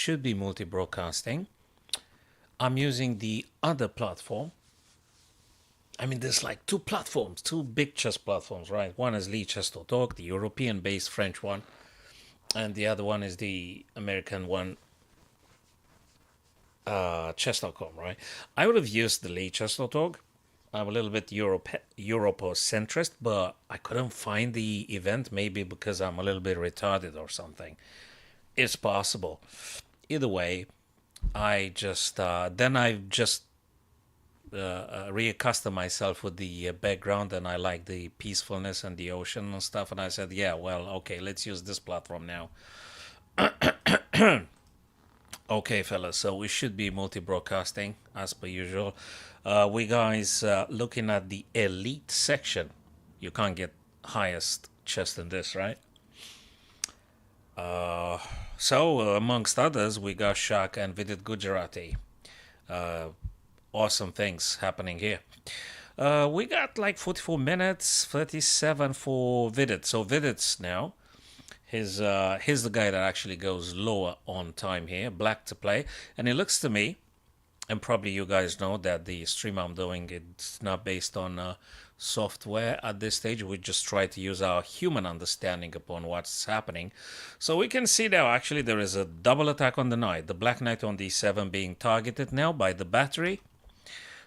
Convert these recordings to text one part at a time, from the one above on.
should be multi-broadcasting. I'm using the other platform. I mean, there's like two platforms, two big chess platforms, right? One is Chess.org, the European-based French one, and the other one is the American one, chess.com, right? I would have used the chess.org. I'm a little bit Europocentrist, but I couldn't find the event, maybe because I'm a little bit retarded or something. It's possible. Either way, I just reaccustomed myself with the background, and I like the peacefulness and the ocean and stuff. And I said, yeah, well, okay, let's use this platform now. Okay, fellas, so we should be multi-broadcasting as per usual. We guys looking at the elite section. You can't get highest chess than this, right? So amongst others, we got Shak and Vidit Gujarati. Awesome things happening here. We got like 44 minutes, 37 for Vidit. So Vidit's now. He's the guy that actually goes lower on time here, black to play. And it looks to me, and probably you guys know that the stream I'm doing, it's not based on software at this stage. We just try to use our human understanding upon what's happening. So we can see now actually there is a double attack on the knight. The black knight on d7 being targeted now by the battery.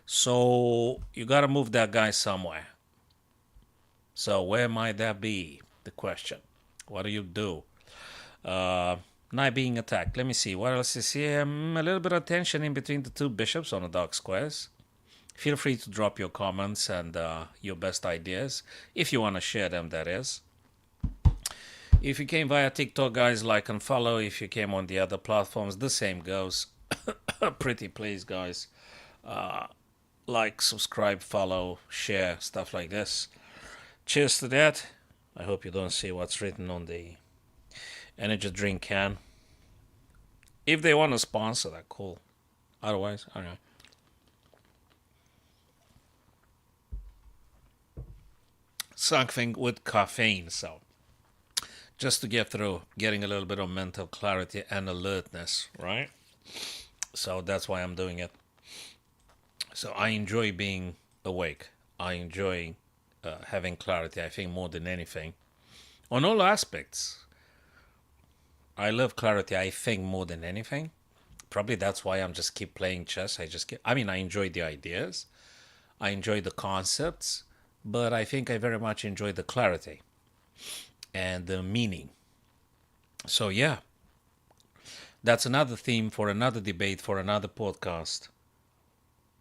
So you got to move that guy somewhere. So where might that be? The question. What do you do? Knight being attacked. Let me see. What else is here? A little bit of tension in between the two bishops on the dark squares. Feel free to drop your comments and your best ideas. If you want to share them, that is. If you came via TikTok, guys, like and follow. If you came on the other platforms, the same goes. Pretty please, guys. Like, subscribe, follow, share, stuff like this. Cheers to that. I hope you don't see what's written on the energy drink can. If they want to sponsor that, cool. Otherwise, I don't know. Something with caffeine, so just to get through, getting a little bit of mental clarity and alertness, right? So that's why I'm doing it. So I enjoy being awake. I enjoy having clarity, I think, more than anything. On all aspects, I love clarity, I think, more than anything. Probably that's why I'm just keep playing chess. I enjoy the ideas. I enjoy the concepts. But I think I very much enjoy the clarity and the meaning. So yeah, that's another theme for another debate, for another podcast.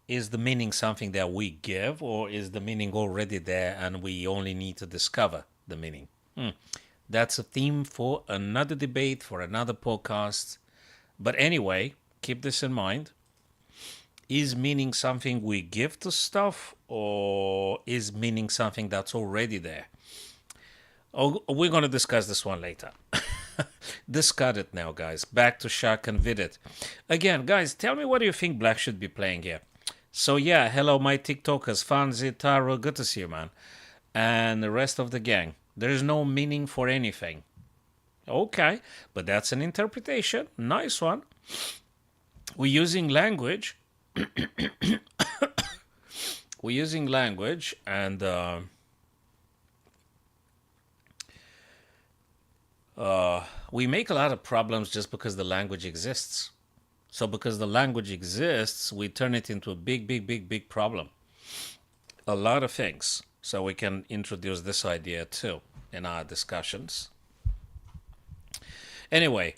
Is the meaning something that we give, or is the meaning already there and we only need to discover the meaning? That's a theme for another debate, for another podcast. But anyway, keep this in mind. Is meaning something we give to stuff, or is meaning something that's already there? Oh, we're going to discuss this one later. Discard it now, guys. Back to Shak and Vidit. Again, guys, tell me what do you think Black should be playing here? So yeah, hello my TikTokers, Fanzi, Taro, good to see you, man. And the rest of the gang. There's no meaning for anything. Okay, but that's an interpretation. Nice one. We're using language. We're using language, and we make a lot of problems just because the language exists. So because the language exists, we turn it into a big problem. A lot of things. So we can introduce this idea too in our discussions. Anyway,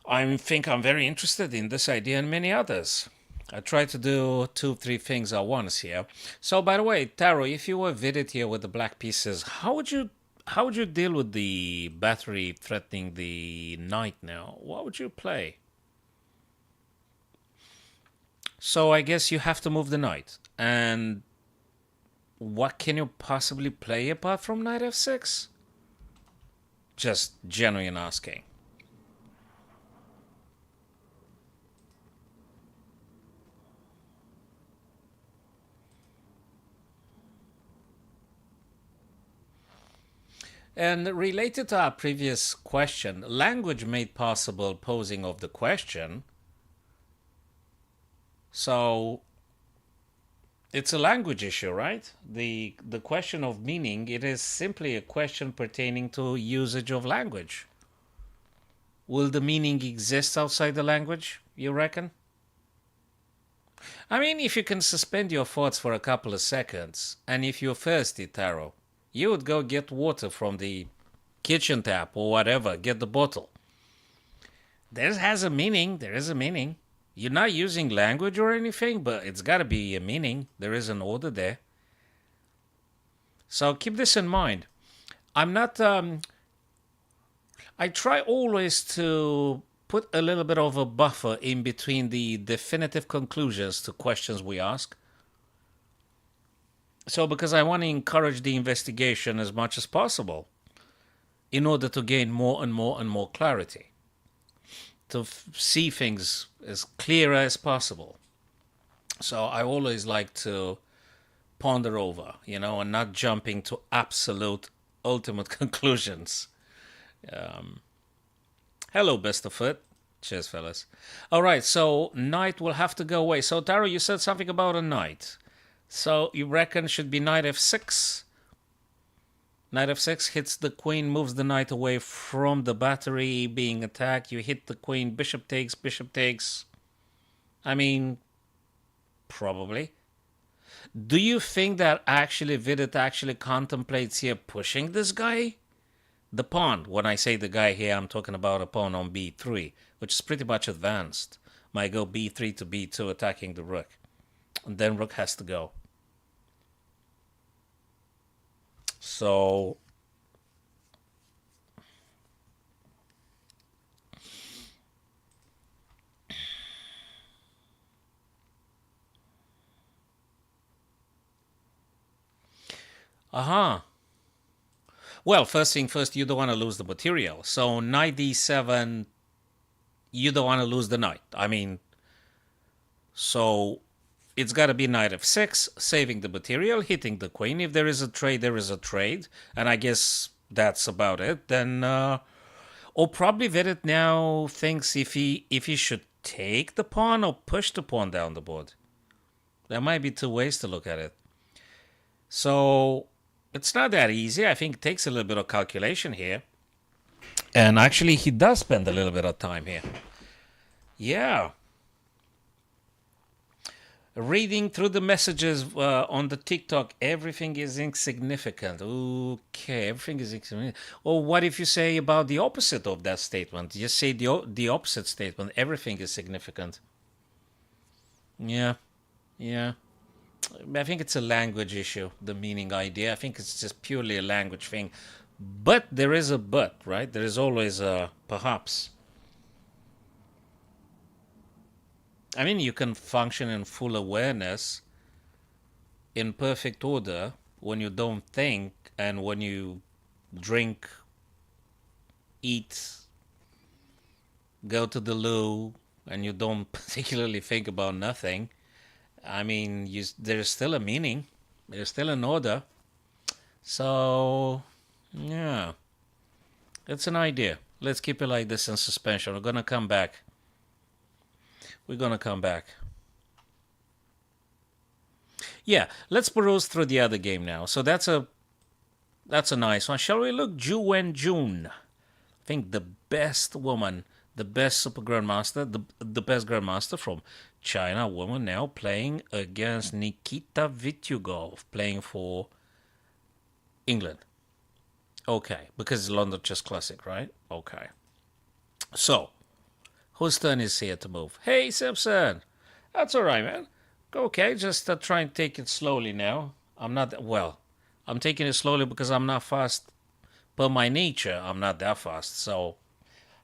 I think I'm very interested in this idea and many others. I try to do 2-3 things at once here. So by the way, Taro, if you were Vidit here with the black pieces, how would you deal with the battery threatening the knight now? What would you play? So I guess you have to move the knight. And what can you possibly play apart from knight f6? Just genuine asking. And related to our previous question, language made possible posing of the question. So it's a language issue, right? The question of meaning, it is simply a question pertaining to usage of language. Will the meaning exist outside the language, you reckon? I mean, if you can suspend your thoughts for a couple of seconds, and if you're thirsty, Taro, you would go get water from the kitchen tap or whatever, get the bottle. There has a meaning. There is a meaning. You're not using language or anything, but it's got to be a meaning. There is an order there. So keep this in mind. I'm not. I try always to put a little bit of a buffer in between the definitive conclusions to questions we ask. So, because I want to encourage the investigation as much as possible in order to gain more and more and more clarity, to see things as clear as possible. So, I always like to ponder over, and not jumping to absolute ultimate conclusions. Hello, best of foot. Cheers, fellas. All right, so knight will have to go away. So, Taro, you said something about a knight. So, you reckon should be knight f6? Knight f6 hits the queen, moves the knight away from the battery being attacked. You hit the queen, bishop takes, bishop takes. I mean, probably. Do you think that actually Vidit actually contemplates here pushing this guy? The pawn, when I say the guy here, I'm talking about a pawn on b3, which is pretty much advanced. Might go b3 to b2, attacking the rook. And then rook has to go. So well, first thing first, you don't want to lose the material. So knight d7, you don't want to lose the knight. I mean, so it's got to be knight f6, saving the material, hitting the queen. If there is a trade, there is a trade. And I guess that's about it. Then, or probably Vedit now thinks if he should take the pawn or push the pawn down the board. There might be two ways to look at it. So it's not that easy. I think it takes a little bit of calculation here. And actually, he does spend a little bit of time here. Yeah. Reading through the messages on the TikTok, everything is insignificant. Okay, everything is insignificant. Or what if you say about the opposite of that statement? Just say the opposite statement. Everything is significant. Yeah. I think it's a language issue, the meaning idea. I think it's just purely a language thing. But there is a but, right? There is always a perhaps. I mean, you can function in full awareness, in perfect order, when you don't think and when you drink, eat, go to the loo, and you don't particularly think about nothing. I mean, there's still a meaning. There's still an order. So, yeah. It's an idea. Let's keep it like this in suspension. We're going to come back. Yeah, let's peruse through the other game now. So that's a nice one. Shall we look Ju Wen Jun? I think the best woman, the best super grandmaster, the best grandmaster from China, woman now playing against Nikita Vityugov, playing for England. Okay, because it's London Chess Classic, right? Okay. So, whose turn is here to move? Hey, Simpson. That's all right, man. Okay, just try and take it slowly now. I'm taking it slowly because I'm not fast. Per my nature, I'm not that fast. So,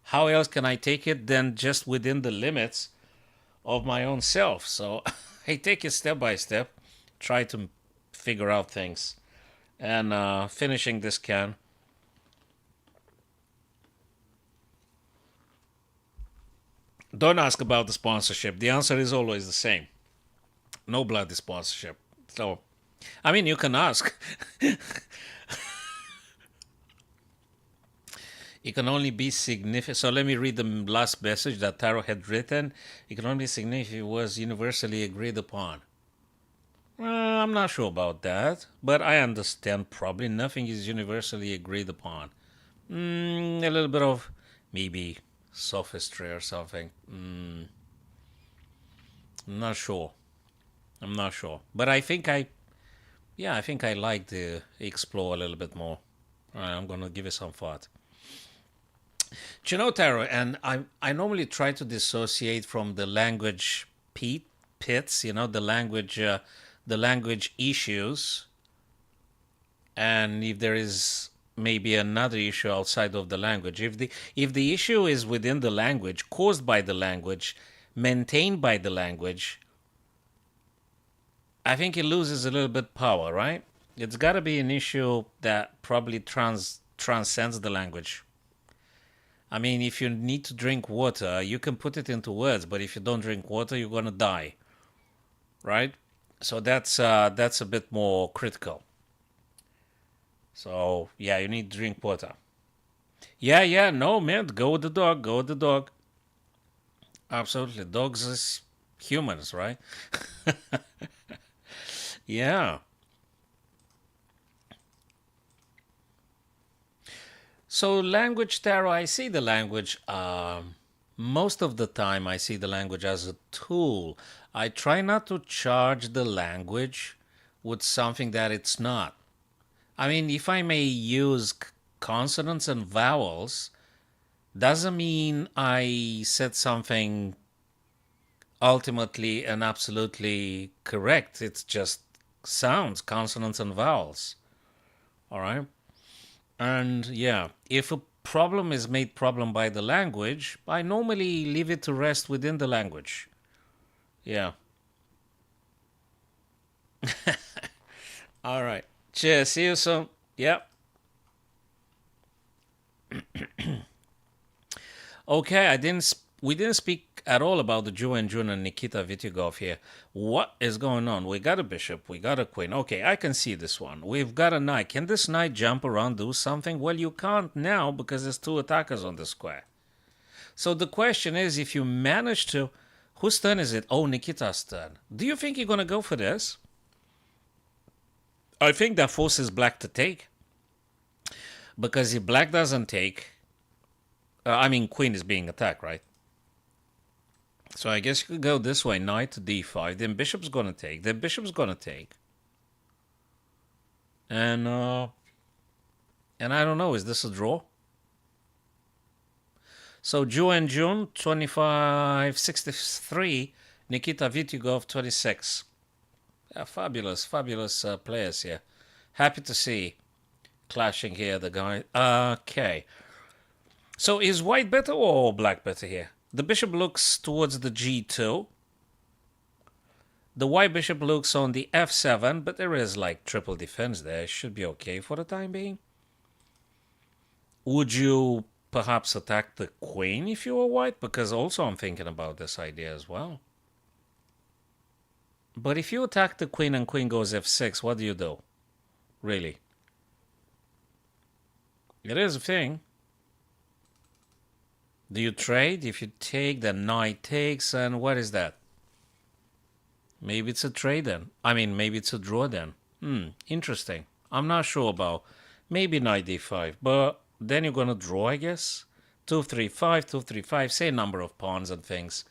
how else can I take it than just within the limits of my own self? So, I take it step by step. Try to figure out things. And finishing this can. Don't ask about the sponsorship. The answer is always the same. No bloody sponsorship. So, I mean, you can ask. It can only be significant. So let me read the last message that Taro had written. It can only be significant if it was universally agreed upon. I'm not sure about that, but I understand probably nothing is universally agreed upon. A little bit of maybe sophistry or something. I'm not sure. I'm not sure. But I think I like to explore a little bit more. All right, I'm going to give it some thought. Do you know, Taro, and I normally try to dissociate from the language pits, the language issues, and if there is maybe another issue outside of the language. If the issue is within the language, caused by the language, maintained by the language, I think it loses a little bit power, right? It's got to be an issue that probably transcends the language. I mean, if you need to drink water, you can put it into words, but if you don't drink water, you're gonna die, right? So that's a bit more critical. So yeah, you need to drink water. Yeah, no man, go with the dog, go with the dog. Absolutely, dogs is humans, right? Yeah. So language tarot, I see the language. Most of the time, I see the language as a tool. I try not to charge the language with something that it's not. I mean, if I may use consonants and vowels, doesn't mean I said something ultimately and absolutely correct. It's just sounds, consonants and vowels. All right. And yeah, if a problem is made problem by the language, I normally leave it to rest within the language. Yeah. All right. Cheers. See you soon. Yep. Okay, we didn't speak at all about the Jew and June and Nikita Vityugov here. What is going on? We got a bishop, we got a queen. Okay, I can see this one. We've got a knight. Can this knight jump around, do something? Well, you can't now because there's two attackers on the square. So the question is, if you manage to... Whose turn is it? Oh, Nikita's turn. Do you think you're going to go for this? I think that forces black to take. Because if black doesn't take... queen is being attacked, right? So I guess you could go this way, knight to d5, then bishop's going to take, then bishop's going to take. And I don't know, is this a draw? So Jew and June, 25-63, Nikita Vityugov, 26. Yeah, fabulous players here. Happy to see clashing here, the guy. Okay. So is white better or black better here? The bishop looks towards the g2. The white bishop looks on the f7, but there is like triple defense there. It should be okay for the time being. Would you perhaps attack the queen if you were white? Because also I'm thinking about this idea as well. But if you attack the queen and queen goes f6, what do you do? Really? It is a thing. Do you trade? If you take, then knight takes, and what is that? Maybe it's a trade then. Maybe it's a draw then. Interesting. I'm not sure about. Maybe knight d5, but then you're gonna draw, I guess. 2-3-5, 2-3-5, same number of pawns and things.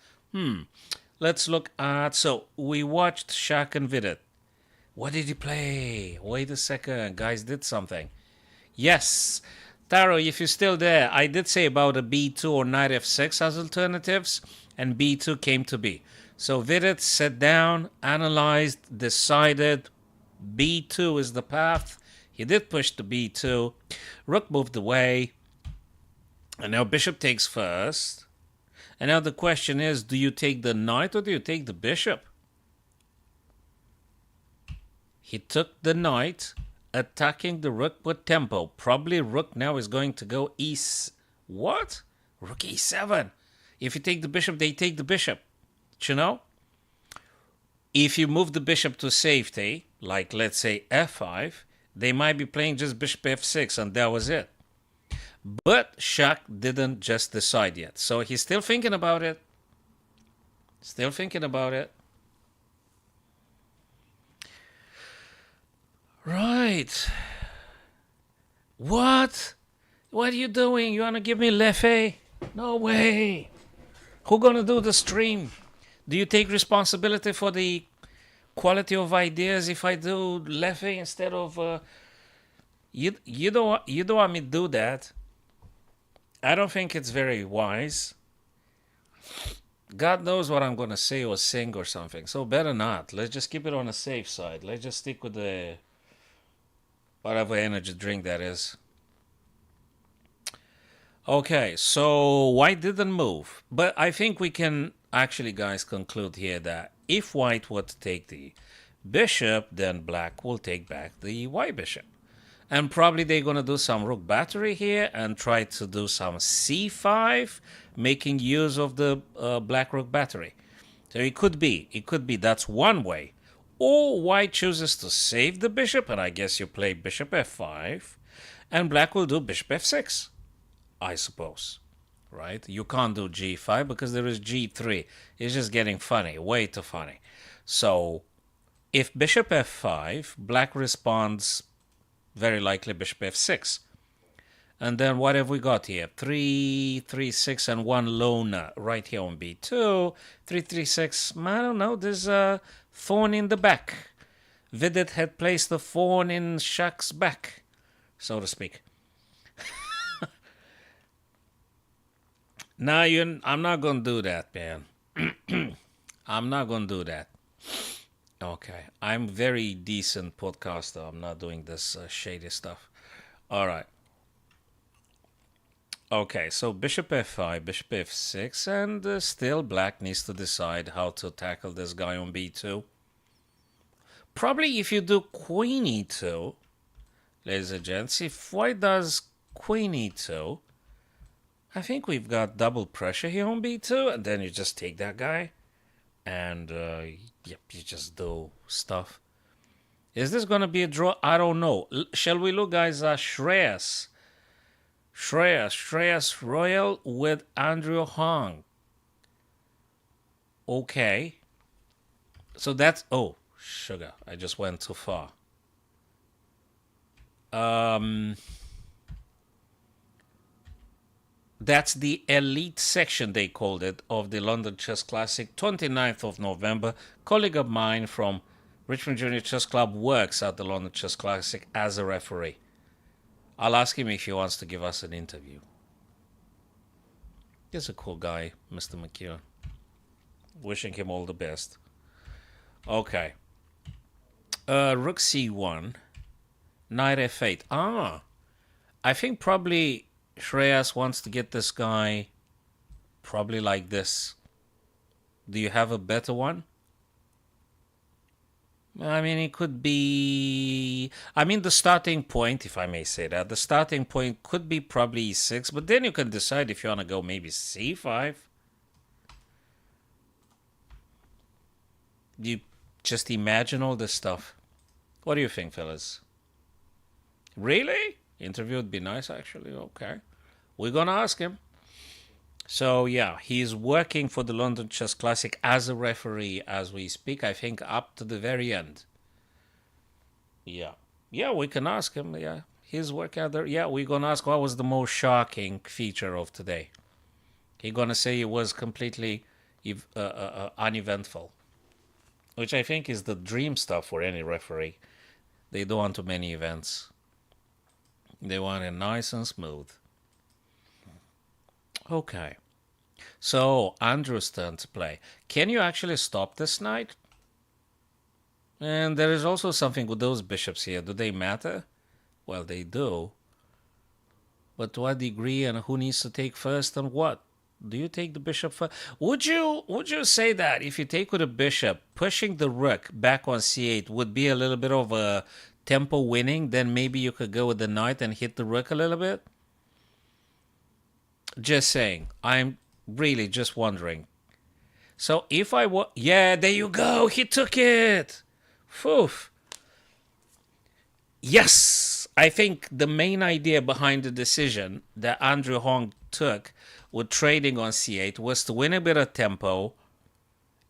Let's look at. So we watched Shaq and Vidit. What did he play? Wait a second, guys did something. Yes. Taro, if you're still there, I did say about a b2 or knight f6 as alternatives, and b2 came to be. So Vidit sat down, analyzed, decided b2 is the path. He did push to b2. Rook moved away. And now bishop takes first. And now the question is, do you take the knight or do you take the bishop? He took the knight, attacking the rook with tempo. Probably rook now is going to go what? Rook e7. If you take the bishop, they take the bishop. You know? If you move the bishop to safety, like let's say f5, they might be playing just bishop f6 and that was it. But Shaq didn't just decide yet. So he's still thinking about it. Still thinking about it. Right. What? What are you doing? You want to give me Leffe? No way. Who gonna do the stream? Do you take responsibility for the quality of ideas if I do Leffe instead of you don't want me to do that? I don't think it's very wise. God knows what I'm gonna say or sing or something, so better not. Let's just keep it on the safe side. Let's just stick with the whatever energy drink that is. Okay, so white didn't move, but I think we can actually, guys, conclude here that if white were to take the bishop, then black will take back the white bishop. And probably they're going to do some rook battery here and try to do some c5, making use of the black rook battery. So it could be, that's one way. Or white chooses to save the bishop, and I guess you play bishop f5, and black will do bishop f6, I suppose. Right? You can't do g5 because there is g3. It's just getting funny, way too funny. So if bishop f5, black responds very likely bishop f6. And then what have we got here? 3, 3, 6, and 1 lone right here on b2. 3, 3, 6. I don't know. There's a thorn in the back. Vidit had placed the thorn in Shaq's back, so to speak. Nah, I'm not going to do that, man. I'm not going to do that. Okay. I'm very decent podcaster. I'm not doing this shady stuff. All right. Okay, so bishop f5, bishop f6, and still black needs to decide how to tackle this guy on b2. Probably if you do queen e2, ladies and gents, if white does queen e2, I think we've got double pressure here on b2, and then you just take that guy, and yep, you just do stuff. Is this going to be a draw? I don't know. Shall we look, guys, Shreyas Royal with Andrew Hong. Okay. So that's... Oh, sugar. I just went too far. That's the elite section, they called it, of the London Chess Classic, 29th of November. Colleague of mine from Richmond Junior Chess Club works at the London Chess Classic as a referee. I'll ask him if he wants to give us an interview. He's a cool guy, Mr. McKeown. Wishing him all the best. Okay. Rook c1. Knight f8. I think probably Shreyas wants to get this guy probably like this. Do you have a better one? I mean, it could be... I mean, the starting point, if I may say that, the starting point could be probably e6, but then you can decide if you want to go maybe c5. You just imagine all this stuff. What do you think, fellas? Really? Interview would be nice, actually. Okay. We're going to ask him. So, yeah, he's working for the London Chess Classic as a referee as we speak, I think, up to the very end. Yeah. Yeah, we can ask him. Yeah, his work out there. Yeah, we're going to ask what was the most shocking feature of today. He's going to say it was completely uneventful, which I think is the dream stuff for any referee. They don't want too many events. They want it nice and smooth. Okay. So, Andrew's turn to play. Can you actually stop this knight? And there is also something with those bishops here. Do they matter? Well, they do. But to what degree and who needs to take first and what? Do you take the bishop first? Would you say that if you take with a bishop, pushing the rook back on c8 would be a little bit of a tempo winning? Then maybe you could go with the knight and hit the rook a little bit? Just saying. I'm really just wondering. So if I were... Yeah, there you go. He took it. Phew. Yes. I think the main idea behind the decision that Andrew Hong took with trading on c8 was to win a bit of tempo,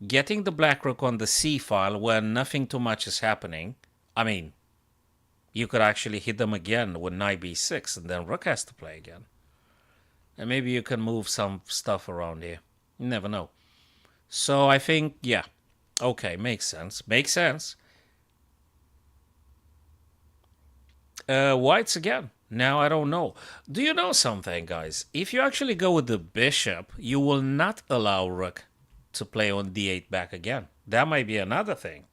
getting the black rook on the c file where nothing too much is happening. I mean, you could actually hit them again with knight b6, and then rook has to play again. And maybe you can move some stuff around here. You never know. So I think, yeah. Okay, makes sense. Makes sense. Whites again. Now I don't know. Do you know something, guys? If you actually go with the bishop, you will not allow rook to play on d8 back again. That might be another thing.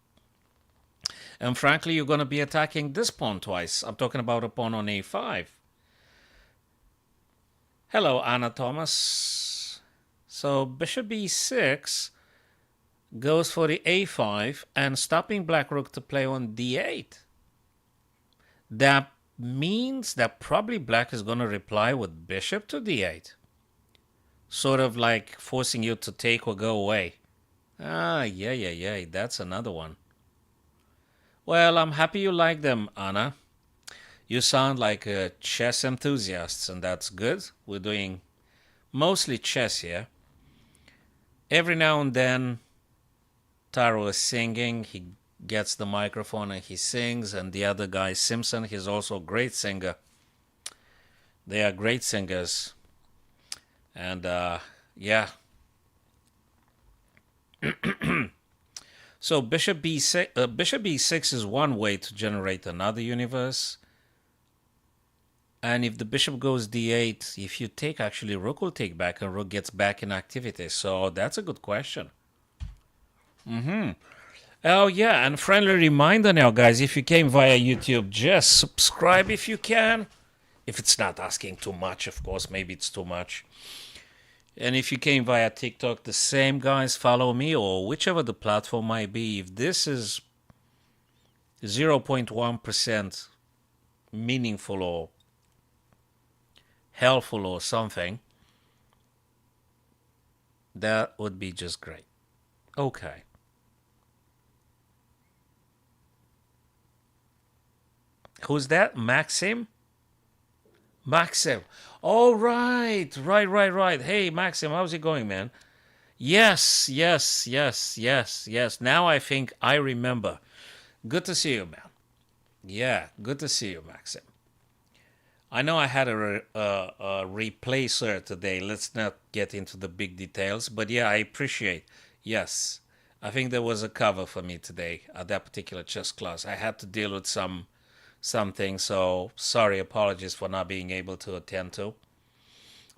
And frankly, you're going to be attacking this pawn twice. I'm talking about a pawn on a5. Hello, Anna Thomas. So bishop b6 goes for the a5 and stopping black rook to play on d8. That means that probably black is going to reply with bishop to d8. Sort of like forcing you to take or go away. Yeah. That's another one. Well, I'm happy you like them, Anna. You sound like a chess enthusiast, and that's good. We're doing mostly chess here. Every now and then, Taro is singing. He gets the microphone and he sings. And the other guy, Simpson, he's also a great singer. They are great singers. And, yeah. So bishop b6 is one way to generate another universe. And if the bishop goes d8, if you take, actually, rook will take back and rook gets back in activity. So that's a good question. Oh, yeah, and friendly reminder now, guys, if you came via YouTube, just subscribe if you can. If it's not asking too much, of course, maybe it's too much. And if you came via TikTok, the same, guys, follow me or whichever the platform might be. If this is 0.1% meaningful or helpful or something, that would be just great. Okay. Who's that? Maxim? Maxim. Oh, right. Hey, Maxim, how's it going, man? Yes. Now I think I remember. Good to see you, man. Yeah, good to see you, Maxim. I know I had a replacer today. Let's not get into the big details, but yeah, I appreciate. Yes, I think there was a cover for me today at that particular chess class. I had to deal with something, so sorry, apologies for not being able to attend to.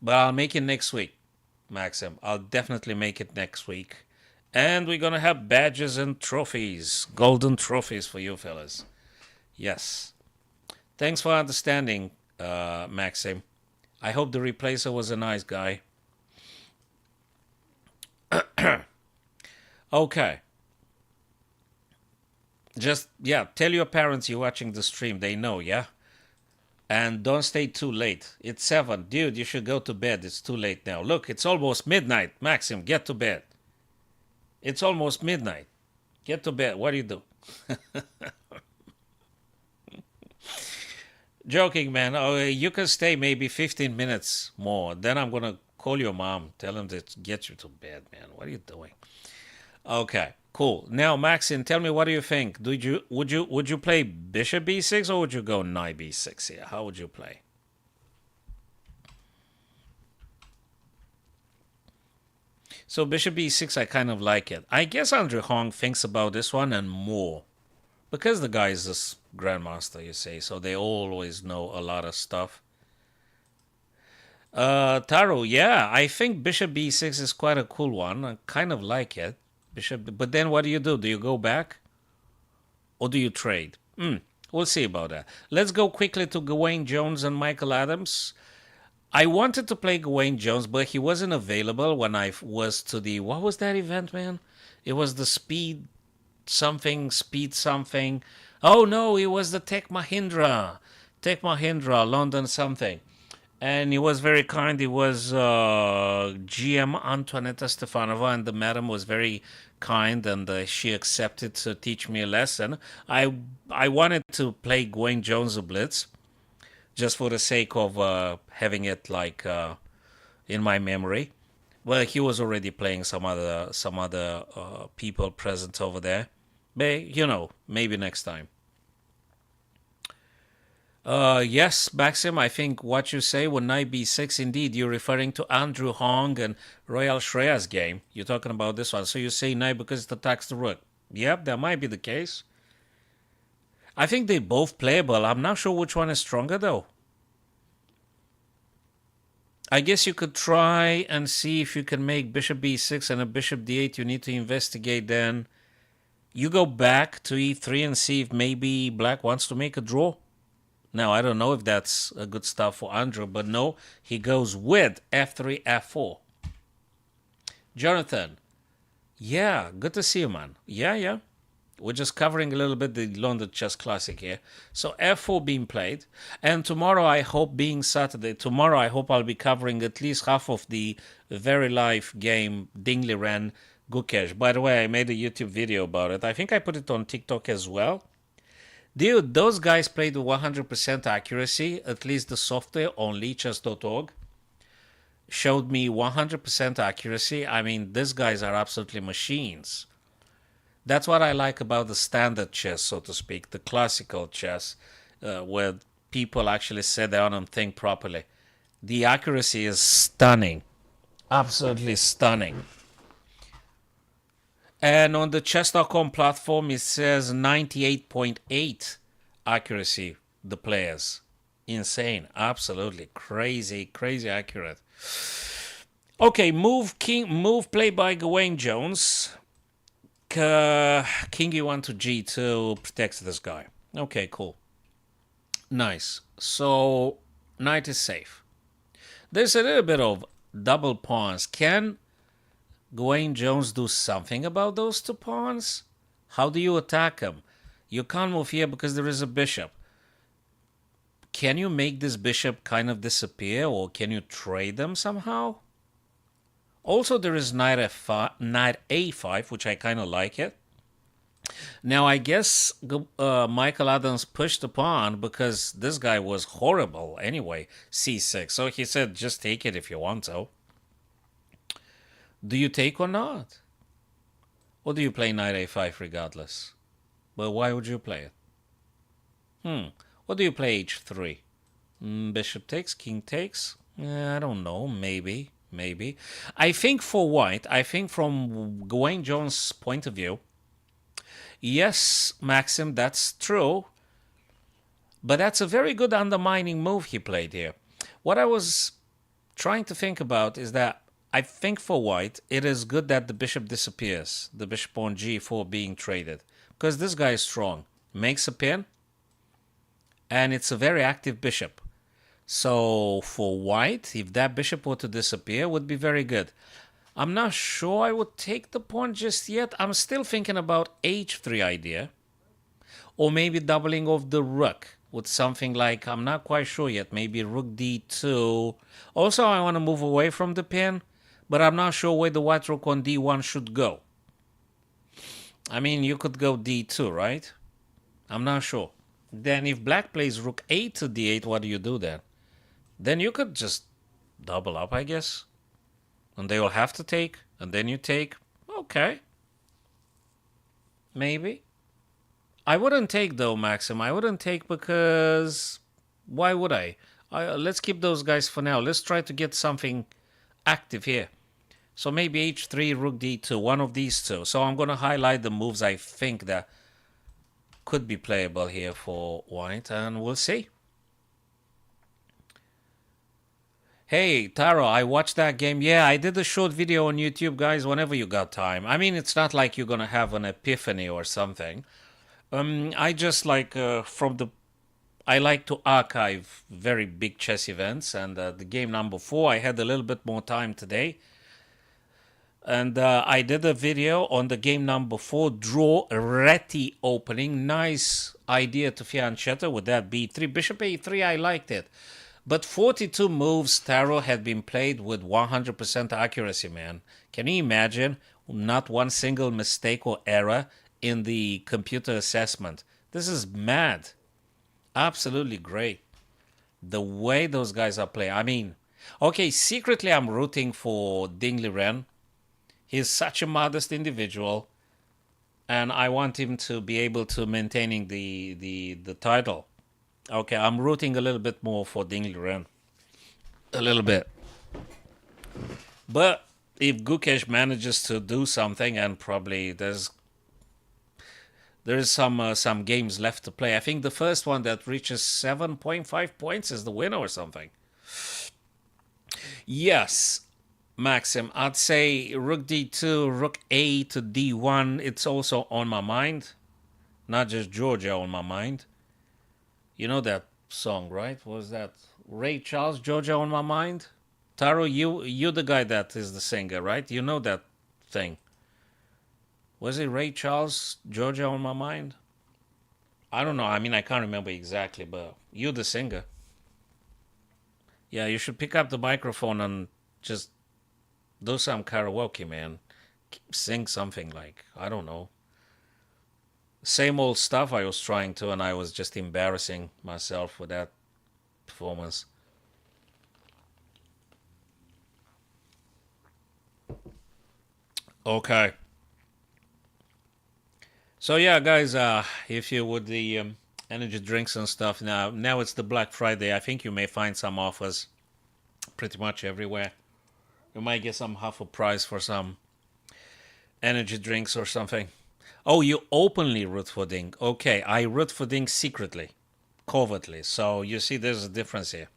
But I'll make it next week, Maxim. I'll definitely make it next week. And we're going to have badges and trophies, golden trophies for you fellas. Yes. Thanks for understanding, Maxim. I hope the replacer was a nice guy. Okay. Just, yeah, tell your parents you're watching the stream. They know, yeah? And don't stay too late. It's 7. Dude, you should go to bed. It's too late now. Look, it's almost midnight. Maxim, get to bed. It's almost midnight. Get to bed. What do you do? Joking, man. Oh, you can stay maybe 15 minutes more. Then I'm going to call your mom. Tell him to get you to bed, man. What are you doing? Okay, cool. Now, Maxine, tell me, what do you think? Would you play bishop b6 or would you go knight b6 here? How would you play? So bishop b6, I kind of like it. I guess Andrew Hong thinks about this one and more. Because the guy is this grandmaster, you say, so they always know a lot of stuff. Taro, yeah, I think bishop b6 is quite a cool one. I kind of like it. Bishop, but then what do? Do you go back? Or do you trade? We'll see about that. Let's go quickly to Gawain Jones and Michael Adams. I wanted to play Gawain Jones, but he wasn't available when I was to the... What was that event, man? It was the speed something. Oh, no, it was the Tech Mahindra, London something. And he was very kind. He was GM Antoinetta Stefanova, and the madam was very kind, and she accepted to teach me a lesson. I wanted to play Gawain Jones a blitz, just for the sake of having it like in my memory. Well, he was already playing some other people present over there. But maybe next time. Yes, Maxim, I think what you say when knight b6, indeed, you're referring to Andrew Hong and Royal Shreya's game. You're talking about this one. So you say knight because it attacks the rook. Yep, that might be the case. I think they both playable. I'm not sure which one is stronger, though. I guess you could try and see if you can make bishop b6 and a bishop d8. You need to investigate then. You go back to e3 and see if maybe black wants to make a draw. Now, I don't know if that's a good stuff for Andrew, but no, he goes with f3, f4. Jonathan, yeah, good to see you, man. Yeah. We're just covering a little bit the London Chess Classic here. So f4 being played. And tomorrow, I hope, being Saturday, tomorrow I hope I'll be covering at least half of the very live game Dingley Ren Gukesh. By the way, I made a YouTube video about it. I think I put it on TikTok as well. Dude, those guys played with 100% accuracy. At least the software on leechess.org showed me 100% accuracy. I mean, these guys are absolutely machines. That's what I like about the standard chess, so to speak, the classical chess, where people actually sit down and think properly. The accuracy is stunning. Absolutely stunning. And on the chess.com platform, it says 98.8 accuracy, the players. Insane. Absolutely. Crazy accurate. Okay, move played by Gawain Jones. King e1 to g2 protects this guy. Okay, cool. Nice. So, knight is safe. There's a little bit of double pawns. Can Gawain Jones do something about those two pawns? How do you attack him? You can't move here because there is a bishop. Can you make this bishop kind of disappear, or can you trade them somehow? Also, there is knight a5, which I kind of like it. Now, I guess Michael Adams pushed the pawn because this guy was horrible anyway, c6. So he said, just take it if you want to. Do you take or not? Or do you play knight a5 regardless? But why would you play it? Or do you play h3? Bishop takes, king takes? I don't know, maybe. I think for white, from Gawain Jones' point of view, yes, Maxim, that's true. But that's a very good undermining move he played here. What I was trying to think about is that I think for white, it is good that the bishop disappears, the bishop on g4 being traded, because this guy is strong, makes a pin, and it's a very active bishop. So for white, if that bishop were to disappear, would be very good. I'm not sure I would take the pawn just yet. I'm still thinking about h3 idea, or maybe doubling of the rook with something like, I'm not quite sure yet, maybe rook d2. Also, I want to move away from the pin, but I'm not sure where the white rook on d1 should go. I mean, you could go d2, right? I'm not sure. Then if black plays rook a to d8, what do you do then? Then you could just double up, I guess. And they will have to take, and then you take. Okay. Maybe. I wouldn't take, though, Maxim. I wouldn't take because... Why would I? Let's keep those guys for now. Let's try to get something active here. So maybe h3, rook d2, one of these two. So I'm going to highlight the moves I think that could be playable here for white, and we'll see. Hey, Taro, I watched that game. Yeah, I did a short video on YouTube, guys, whenever you got time. I mean, it's not like you're going to have an epiphany or something. I just like, I like to archive very big chess events, and the game number 4, I had a little bit more time today. And I did a video on the game number 4, draw Reti opening. Nice idea to fiancetta with that b3. Bishop a3, I liked it. But 42 moves, Tarot had been played with 100% accuracy, man. Can you imagine? Not one single mistake or error in the computer assessment. This is mad. Absolutely great. The way those guys are playing. I mean, okay, secretly I'm rooting for Dingley Ren. He's such a modest individual, and I want him to be able to maintaining the title. Okay, I'm rooting a little bit more for Dingley Ren. A little bit. But if Gukesh manages to do something, and probably there's some games left to play. I think the first one that reaches 7.5 points is the winner or something. Yes, Maxim, I'd say Rook D2, Rook A to D1. It's also on my mind, not just Georgia on my mind. You know that song, right? Was that Ray Charles, Georgia on my mind? Taro, you the guy that is the singer, right? You know that thing. Was it Ray Charles, Georgia on my mind? I don't know. I mean, I can't remember exactly, but you the singer. Yeah, you should pick up the microphone and just do some karaoke, man. Sing something like, I don't know. Same old stuff I was trying to, and I was just embarrassing myself with that performance. Okay. So yeah, guys, if you would the energy drinks and stuff now it's the Black Friday. I think you may find some offers pretty much everywhere. You might get some half a price for some energy drinks or something. Oh, you openly root for Ding. Okay, I root for Ding secretly, covertly. So you see, there's a difference here.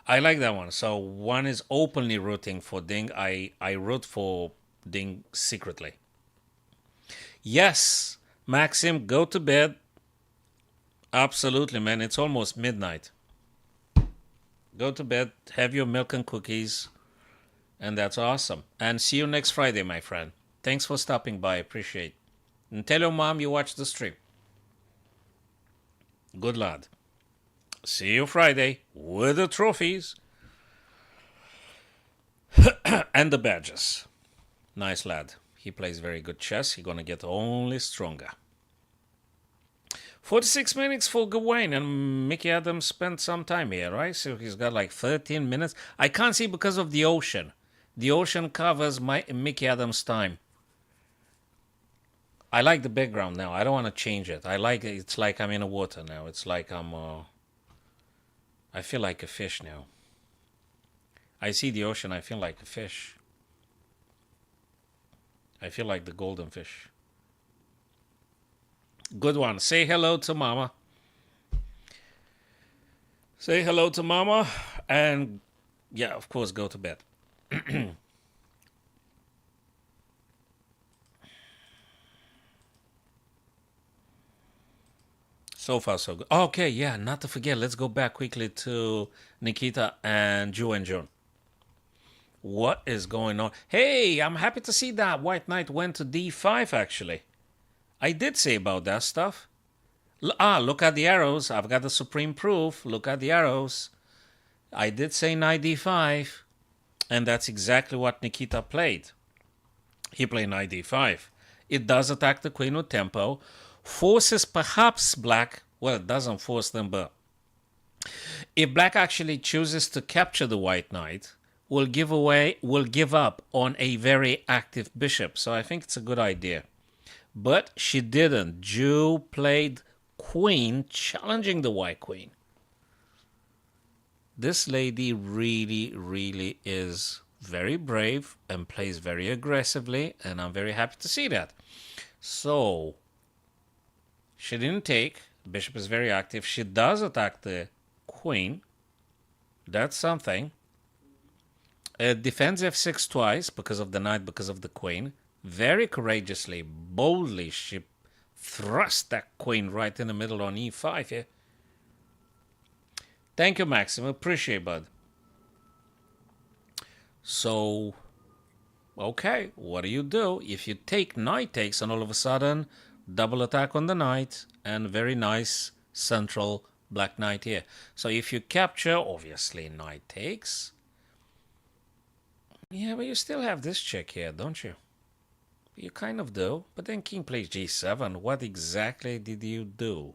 I like that one. So one is openly rooting for Ding. I root for Ding secretly. Yes, Maxim, go to bed. Absolutely, man. It's almost midnight. Go to bed, have your milk and cookies, and that's awesome. And see you next Friday, my friend. Thanks for stopping by. Appreciate. And tell your mom you watched the stream. Good lad. See you Friday with the trophies and the badges. Nice lad. He plays very good chess. He's gonna get only stronger. 46 minutes for Gawain, and Mickey Adams spent some time here, right? So he's got like 13 minutes. I can't see because of the ocean. The ocean covers Mickey Adams' time. I like the background now. I don't want to change it. I like it. It's like I'm in the water now. It's like I feel like a fish now. I see the ocean. I feel like a fish. I feel like the golden fish. Good one. Say hello to mama. Say hello to mama. And yeah, of course, go to bed. So far, so good. Okay, yeah, not to forget, let's go back quickly to Nikita and Ju and June. What is going on? Hey, I'm happy to see that White Knight went to D5, actually. I did say about that stuff. Look at the arrows. I've got the supreme proof. Look at the arrows. I did say knight d5, and that's exactly what Nikita played. He played knight d5. It does attack the queen with tempo. Forces perhaps black. Well, it doesn't force them, but if black actually chooses to capture the white knight, will give up on a very active bishop. So I think it's a good idea. But she didn't. Ju played queen, challenging the white queen. This lady really, really is very brave and plays very aggressively, and I'm very happy to see that. So, she didn't take. Bishop is very active. She does attack the queen. That's something. Defends f6 twice because of the knight, because of the queen. Very courageously, boldly, she thrust that queen right in the middle on e5 here. Thank you, Maxim. Appreciate, bud. So, okay, what do you do? If you take knight takes, and all of a sudden, double attack on the knight, and very nice central black knight here. So if you capture, obviously knight takes. Yeah, but you still have this check here, don't you? You kind of do. But then king plays g7. What exactly did you do?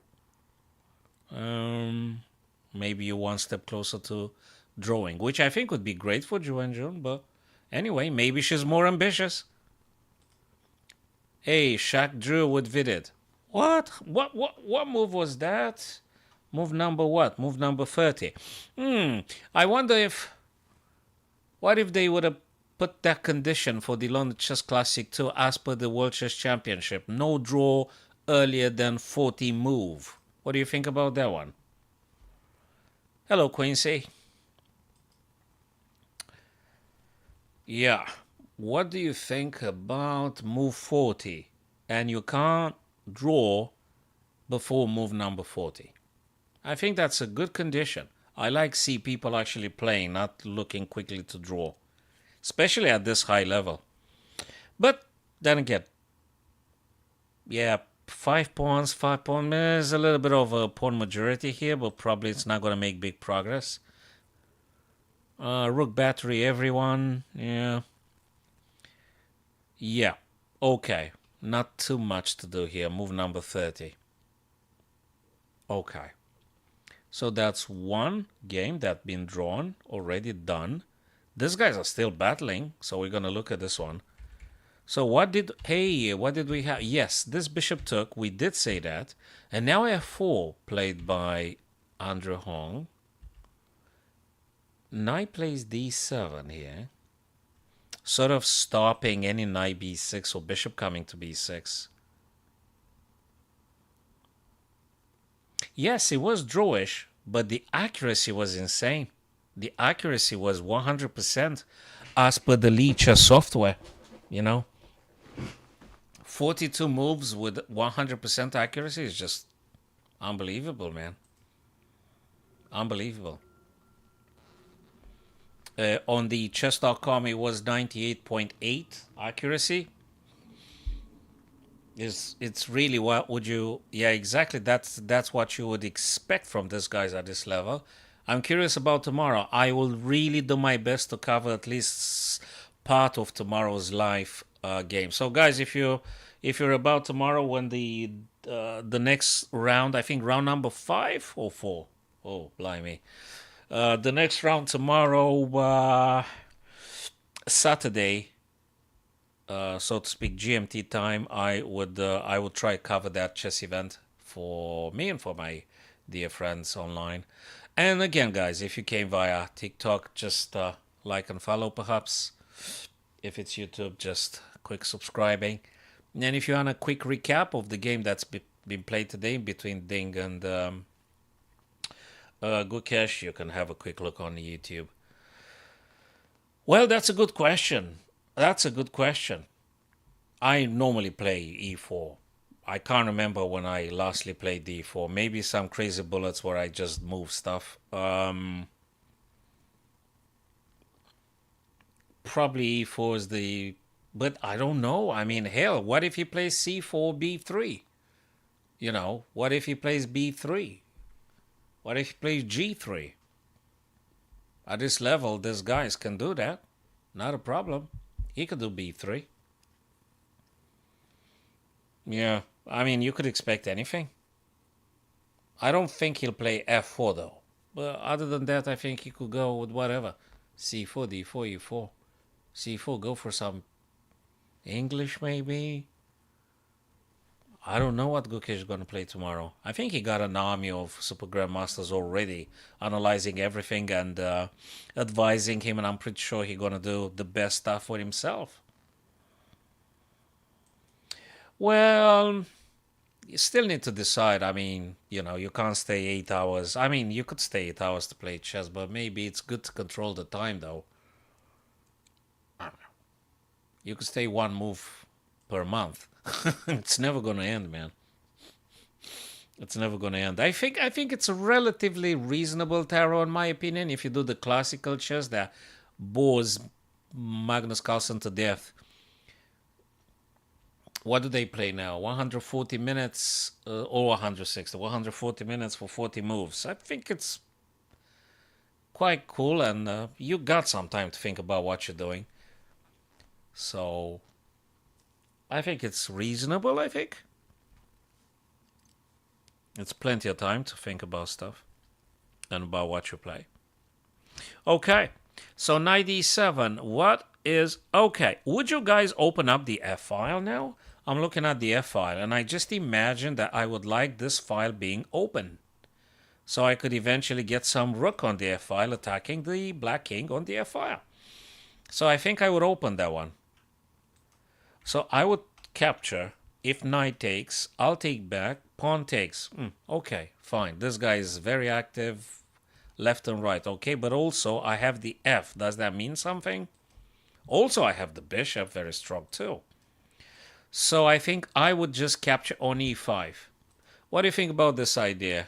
maybe you're one step closer to drawing, which I think would be great for Ju and June. But anyway, maybe she's more ambitious. Hey, Shaq drew with Vidit. What? What move was that? Move number what? Move number 30. I wonder if. What if they would have put that condition for the London Chess Classic too, as per the World Chess Championship? No draw earlier than 40 move. What do you think about that one? Hello, Quincy. Yeah. What do you think about move 40? And you can't draw before move number 40. I think that's a good condition. I like see people actually playing, not looking quickly to draw, especially at this high level. But then again, yeah, 5 pawns. There's a little bit of a pawn majority here, but probably it's not going to make big progress. Rook battery, everyone. Yeah. Yeah. Okay. Not too much to do here. Move number 30. Okay. So that's one game that's been drawn, already done. These guys are still battling, so we're going to look at this one. So what did we have? Yes, this bishop took. We did say that. And now f4 played by Andrew Hong. Knight plays d7 here. Sort of stopping any knight b6 or bishop coming to b6. Yes, it was drawish, but the accuracy was insane. The accuracy was 100% as per the Lee Chess software, you know. 42 moves with 100% accuracy is just unbelievable, man. Unbelievable. On the chess.com, it was 98.8 accuracy. It's really what would you? Yeah, exactly. That's what you would expect from these guys at this level. I'm curious about tomorrow. I will really do my best to cover at least part of tomorrow's live game. So, guys, if you're about tomorrow when the next round, I think round number 5 or 4. Oh, blimey. The next round tomorrow, Saturday, so to speak, GMT time. I would try to cover that chess event for me and for my dear friends online. And again, guys, if you came via TikTok, just like and follow, perhaps. If it's YouTube, just quick subscribing. And if you want a quick recap of the game that's been played today between Ding and Gukesh, you can have a quick look on YouTube. Well, that's a good question. I normally play e4. I can't remember when I lastly played d4. Maybe some crazy bullets where I just move stuff. Probably e4 is the... But I don't know. I mean, hell, what if he plays c4, b3? You know, what if he plays b3? What if he plays g3? At this level, these guys can do that. Not a problem. He could do b3. Yeah, I mean, you could expect anything. I don't think he'll play f4, though. But other than that, I think he could go with whatever. c4, d4, e4. c4, go for some English, maybe. I don't know what Gukesh is going to play tomorrow. I think he got an army of Super Grandmasters already, analyzing everything and advising him, and I'm pretty sure he's going to do the best stuff for himself. Well, you still need to decide. I mean, you know, you can't stay 8 hours. I mean, you could stay 8 hours to play chess, but maybe it's good to control the time, though. I don't know. You could stay one move per month. It's never going to end, man. It's never going to end. I think it's a relatively reasonable tarot, in my opinion. If you do the classical chess that bores Magnus Carlsen to death. What do they play now? 140 minutes or 160? 140 minutes for 40 moves. I think it's quite cool, and you got some time to think about what you're doing. So I think it's reasonable, I think. It's plenty of time to think about stuff. and about what you play. Okay, so knight e7. What is okay? Would you guys open up the F file now? I'm looking at the F file, and I just imagine that I would like this file being open, so I could eventually get some rook on the F file attacking the black king on the F file. So I think I would open that one. So I would capture. If knight takes, I'll take back. Pawn takes. Okay, fine. This guy is very active left and right. Okay, but also I have the F. Does that mean something? Also, I have the bishop very strong too. So I think I would just capture on e5. What do you think about this idea?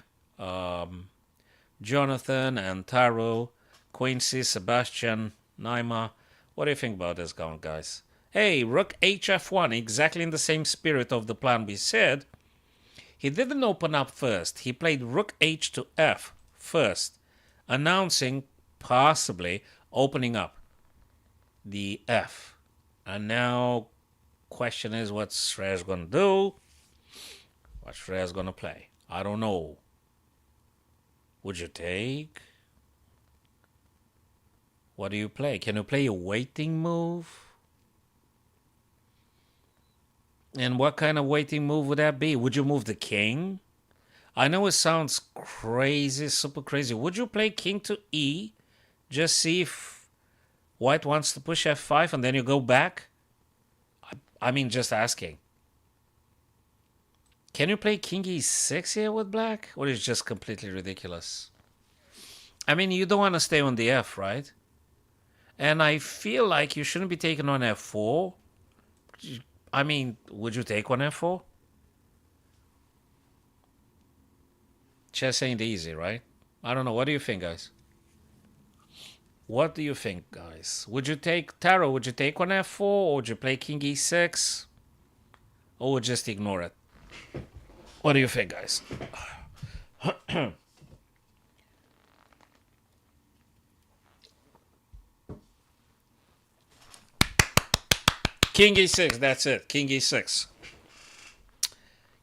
Jonathan and Taro, Quincy, Sebastian, Naima. What do you think about this going, guys? Hey, rook hf1, exactly in the same spirit of the plan we said. He didn't open up first. He played rook h to f first, announcing possibly opening up the f. And now, question is what Shreyas going to do? What Shreyas going to play? I don't know. Would you take? What do you play? Can you play a waiting move? And what kind of waiting move would that be? Would you move the king? I know it sounds crazy, super crazy. Would you play king to e? Just see if white wants to push f5 and then you go back? I mean, just asking. Can you play king e6 here with black? Or is it just completely ridiculous? I mean, you don't want to stay on the f, right? And I feel like you shouldn't be taking on f4. I mean, would you take on f4? Chess ain't easy, right? I don't know. What do you think, guys? What do you think, guys? Would you take Taro? Would you take on f4, or would you play king e6, or would you just ignore it? What do you think, guys? King e6, that's it. King e6.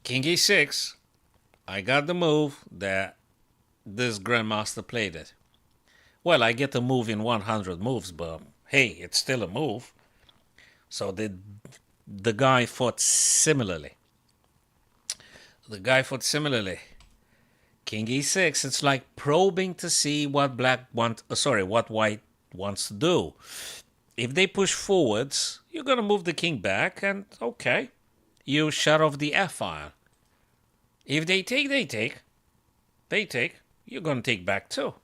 King e6. I got the move that this grandmaster played it. Well, I get a move in 100 moves, but hey, it's still a move. So the guy fought similarly. King e6. It's like probing to see what what white wants to do. If they push forwards, you're gonna move the king back, and okay, you shut off the f file. If they take, they take. You're gonna take back too.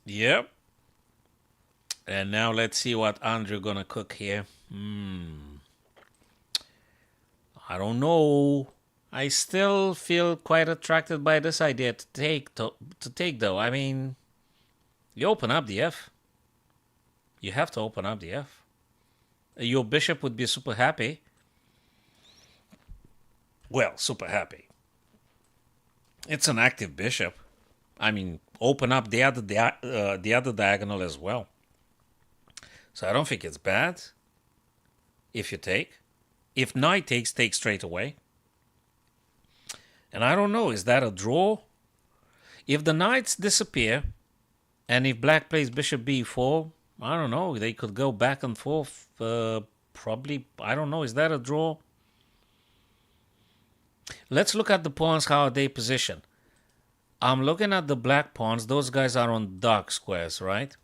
Yep. And now let's see what Andrew gonna cook here. I don't know. I still feel quite attracted by this idea to take though. I mean, you open up the F. You have to open up the F. Your bishop would be super happy. Well, super happy. It's an active bishop. I mean, open up the other diagonal as well. So I don't think it's bad if you take. If knight takes, take straight away. And I don't know, is that a draw? If the knights disappear, and if black plays bishop b4, I don't know, they could go back and forth. Probably, I don't know, is that a draw? Let's look at the pawns, how they position. I'm looking at the black pawns. Those guys are on dark squares, right?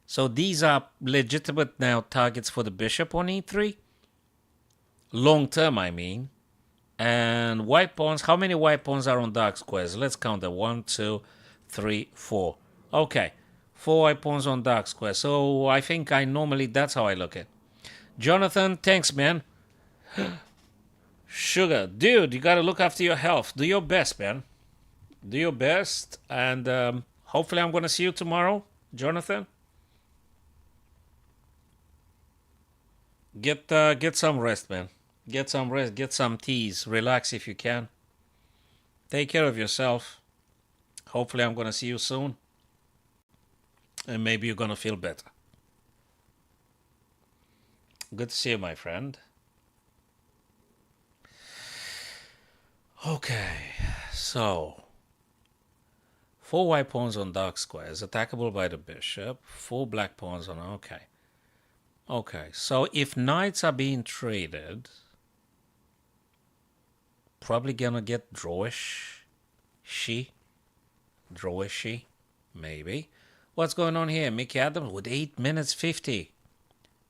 So these are legitimate now targets for the bishop on e3. Long term, I mean. And white pawns, how many white pawns are on dark squares? Let's count them. 1, 2, 3, 4. Okay, 4 white pawns on dark squares. So I think that's how I look at it. Jonathan, thanks, man. Sugar, dude, you gotta look after your health. Do your best, man. Do your best. And hopefully I'm gonna see you tomorrow, Jonathan. Get some rest, man. Get some rest, get some teas, relax if you can. Take care of yourself. Hopefully I'm going to see you soon. And maybe you're going to feel better. Good to see you, my friend. Okay, so 4 white pawns on dark squares, attackable by the bishop. 4 black pawns on. Okay. Okay, so if knights are being traded, probably gonna get drawish. Drawishy, maybe. What's going on here? Mickey Adams with 8 minutes 50.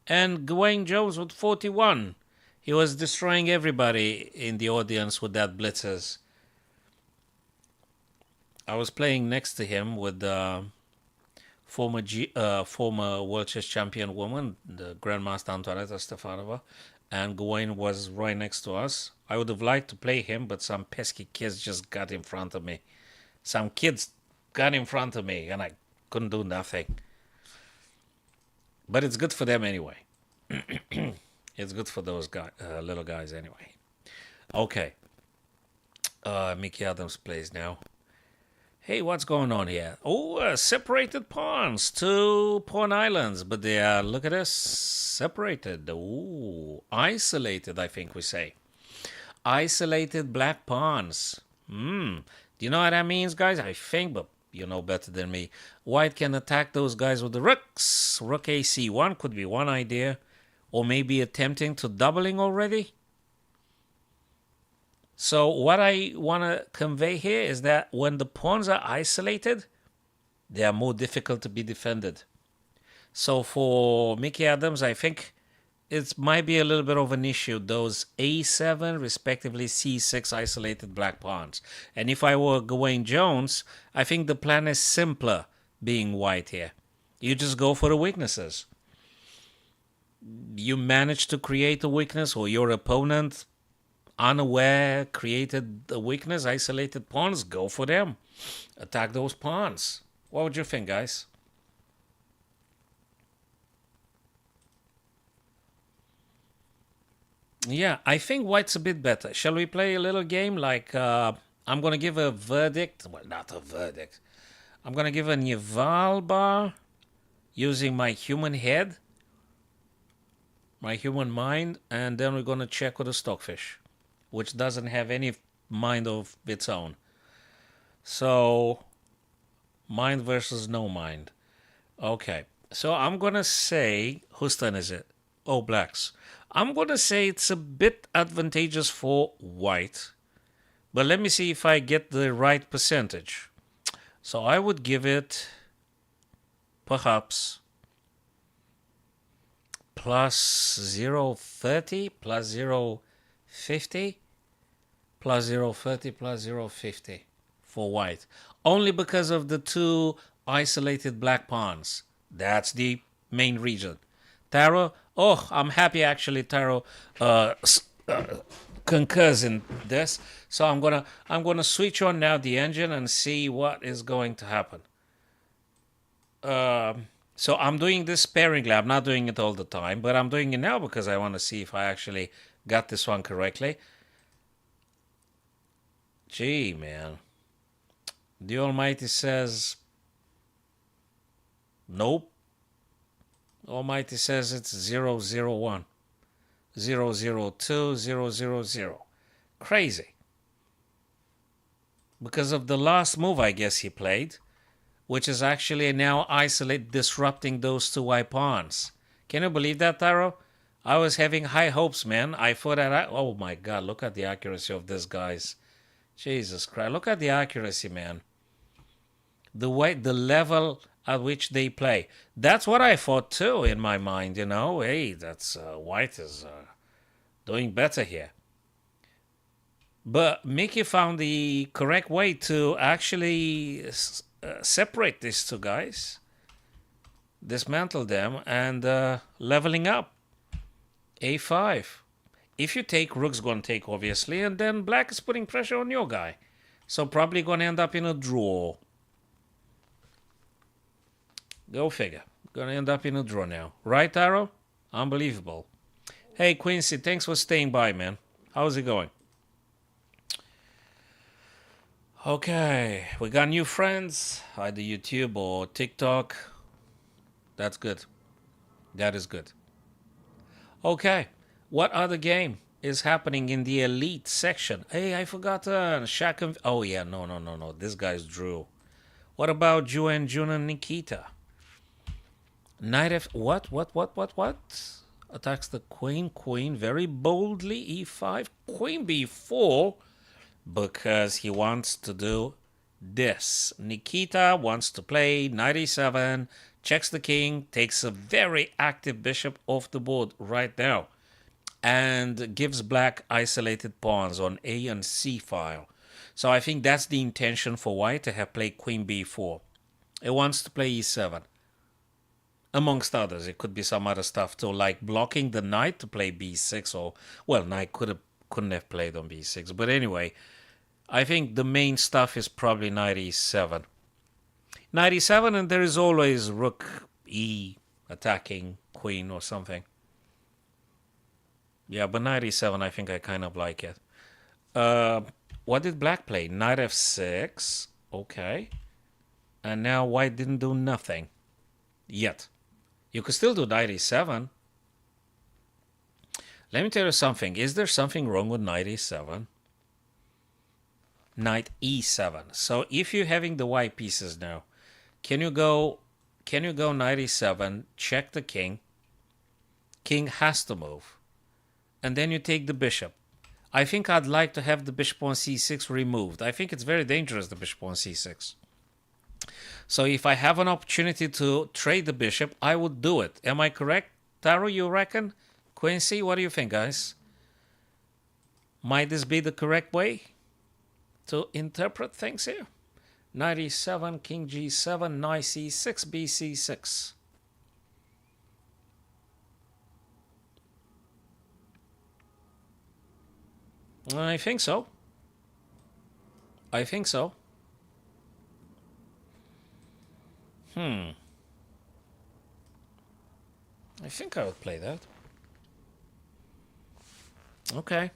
And Gawain Jones with 41. He was destroying everybody in the audience with that blitzers. I was playing next to him with the former World Chess Champion woman, the Grandmaster Antoaneta Stefanova, and Gawain was right next to us. I would have liked to play him, but some pesky kids just got in front of me. Some kids got in front of me, and I couldn't do nothing. But it's good for them anyway. It's good for those little guys anyway. Okay. Mickey Adams plays now. Hey, what's going on here? Oh, separated pawns, 2 pawn islands, but they are, look at this, separated. Ooh, isolated, I think we say. Isolated black pawns. Do you know what that means, guys? I think, but you know better than me. White can attack those guys with the rooks. Rook AC1 could be one idea. Or maybe attempting to doubling already. So what I want to convey here is that when the pawns are isolated, they are more difficult to be defended. So for Mickey Adams, I think it might be a little bit of an issue, those A7, respectively C6 isolated black pawns. And if I were Gawain Jones, I think the plan is simpler being white here. You just go for the weaknesses. You manage to create a weakness, or your opponent unaware created a weakness, isolated pawns, go for them. Attack those pawns. What would you think, guys? Yeah, I think white's a bit better. Shall we play a little game like I'm going to give a verdict? Well, not a verdict. I'm going to give a Nival bar using my human head, my human mind, and then we're going to check with a stockfish, which doesn't have any mind of its own. So, mind versus no mind. Okay, so I'm going to say, whose turn is it? Oh, blacks. I'm going to say it's a bit advantageous for white, but let me see if I get the right percentage. So I would give it perhaps plus 0.30, plus 0.50, plus 0.30, plus 0.50 for white. Only because of the 2 isolated black pawns. That's the main reason. Taro, oh, I'm happy actually Taro concurs in this. So I'm gonna switch on now the engine and see what is going to happen. So I'm doing this sparingly. I'm not doing it all the time, but I'm doing it now because I want to see if I actually got this one correctly. Gee, man. The Almighty says nope. Almighty says it's 001, 002, 000. Crazy. Because of the last move, I guess he played, which is actually now disrupting those 2 white pawns. Can you believe that, Taro? I was having high hopes, man. I thought that oh my God, look at the accuracy of this, guys. Jesus Christ, look at the accuracy, man. The level at which they play. That's what I thought too in my mind, you know. Hey, that's white is doing better here. But Mickey found the correct way to actually separate these 2 guys, dismantle them, and leveling up. A5. If you take, rook's going to take, obviously, and then black is putting pressure on your guy. So probably going to end up in a draw. Go figure. Gonna end up in a draw now. Right, Taro? Unbelievable. Hey, Quincy, thanks for staying by, man. How's it going? Okay, we got new friends, either YouTube or TikTok. That's good. That is good. Okay, what other game? is happening in the elite section. Hey, I forgot Shaq and... Oh, yeah, no. This guy's Drew. What about Ju and Jun and Nikita? Knight F... What? Attacks the queen very boldly. E5. Queen B4. Because he wants to do this. Nikita wants to play knight e7, checks the king, takes a very active bishop off the board right now, and gives black isolated pawns on A and C file. So I think that's the intention for white, to have played queen b4. It wants to play e7. Amongst others, it could be some other stuff too, like blocking the knight to play b6, or, well, knight couldn't have played on b6. But anyway, I think the main stuff is probably knight e7. Knight e7, and there is always rook e attacking queen or something. Yeah, but knight e7, I think I kind of like it. What did black play? Knight f6. Okay. And now white didn't do nothing. Yet. You could still do knight e7. Let me tell you something. Is there something wrong with knight e7? Knight e7. So if you're having the white pieces now, can you go knight e7, check the king. King has to move. And then you take the bishop. I think I'd like to have the bishop on c6 removed. I think it's very dangerous, the bishop on c6. So if I have an opportunity to trade the bishop, I would do it. Am I correct, Taro, you reckon? Quincy, what do you think, guys? Might this be the correct way to interpret things here? Knight e7, king g7, knight c6, bc6. I think so. I think so. I think I would play that. Okay.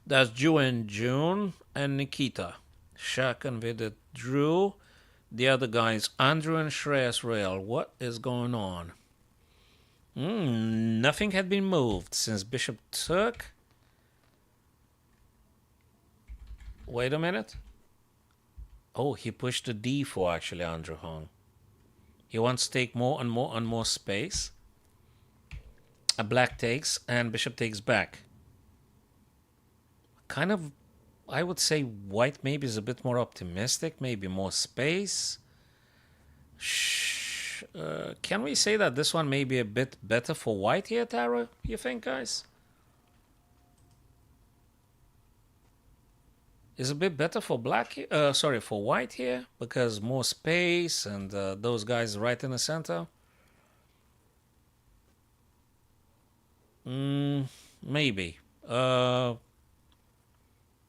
That's Ju and June and Nikita. Shaq and Vidit Drew. The other guys, Andrew and Shreyas Rail. What is going on? Nothing had been moved since Bishop took. Wait a minute. Oh, he pushed the d4 actually, Andrew Hong. He wants to take more and more space. A black takes and bishop takes back. Kind of, I would say white maybe is a bit more optimistic, maybe more space. Can we say that this one may be a bit better for white here, Tara? You think, guys? Is a bit better for black, for white here, because more space and those guys right in the center. Maybe.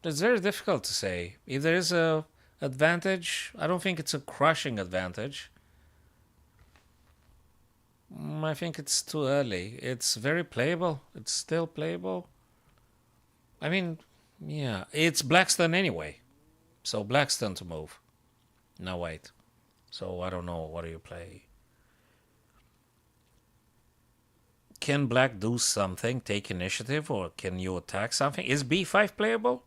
It's very difficult to say. If there is a advantage, I don't think it's a crushing advantage. I think it's too early. It's very playable. It's still playable. I mean, yeah, it's black's turn anyway. So black's turn to move. Now white. So I don't know. What do you play? Can black do something? Take initiative? Or can you attack something? Is b5 playable?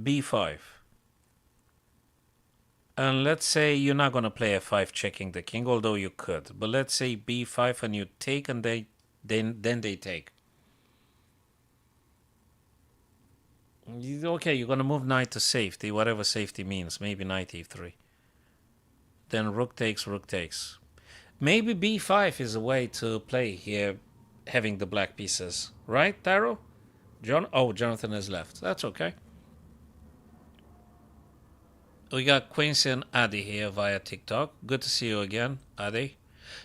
b5. And let's say you're not going to play f5 checking the king, although you could. But let's say b5 and you take and then they take. Okay, you're going to move knight to safety, whatever safety means. Maybe knight e3. Then rook takes, rook takes. Maybe b5 is a way to play here, having the black pieces. Right, Taro? Jonathan has left. That's okay. We got Quincy and Adi here via TikTok. Good to see you again, Adi.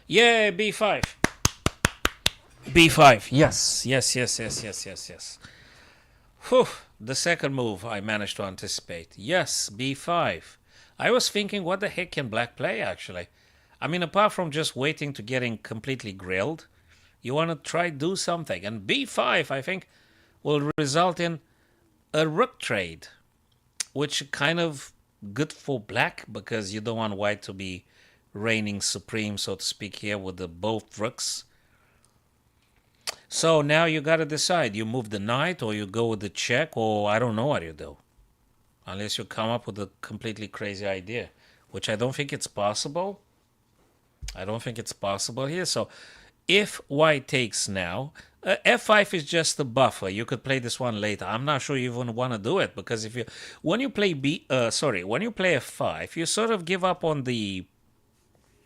Yeah, b5. b5. Yes. Whew. The second move I managed to anticipate. Yes, b5. I was thinking, what the heck can black play, actually? I mean, apart from just waiting to getting completely grilled, you want to try do something. And b5, I think, will result in a rook trade, which kind of good for black, because you don't want white to be reigning supreme, so to speak, here with the both rooks. So now you got to decide. You move the knight or you go with the check, or I don't know what you do. Unless you come up with a completely crazy idea, which I don't think it's possible. I don't think it's possible here. So if white takes now, f5 is just a buffer. You could play this one later. I'm not sure you even want to do it because if you when you play when you play f5, you sort of give up on the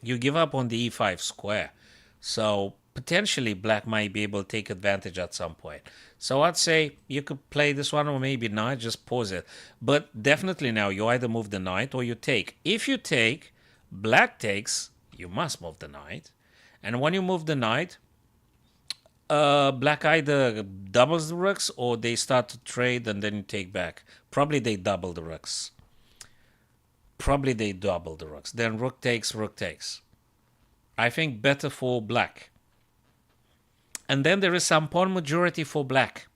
e5 square. So potentially black might be able to take advantage at some point. So I'd say you could play this one or maybe not, just pause it. But definitely now you either move the knight or you take. If you take, black takes, you must move the knight. And when you move the knight, black either doubles the rooks or they start to trade and then you take back. Probably they double the rooks. Then rook takes, rook takes. I think better for black. And then there is some pawn majority for black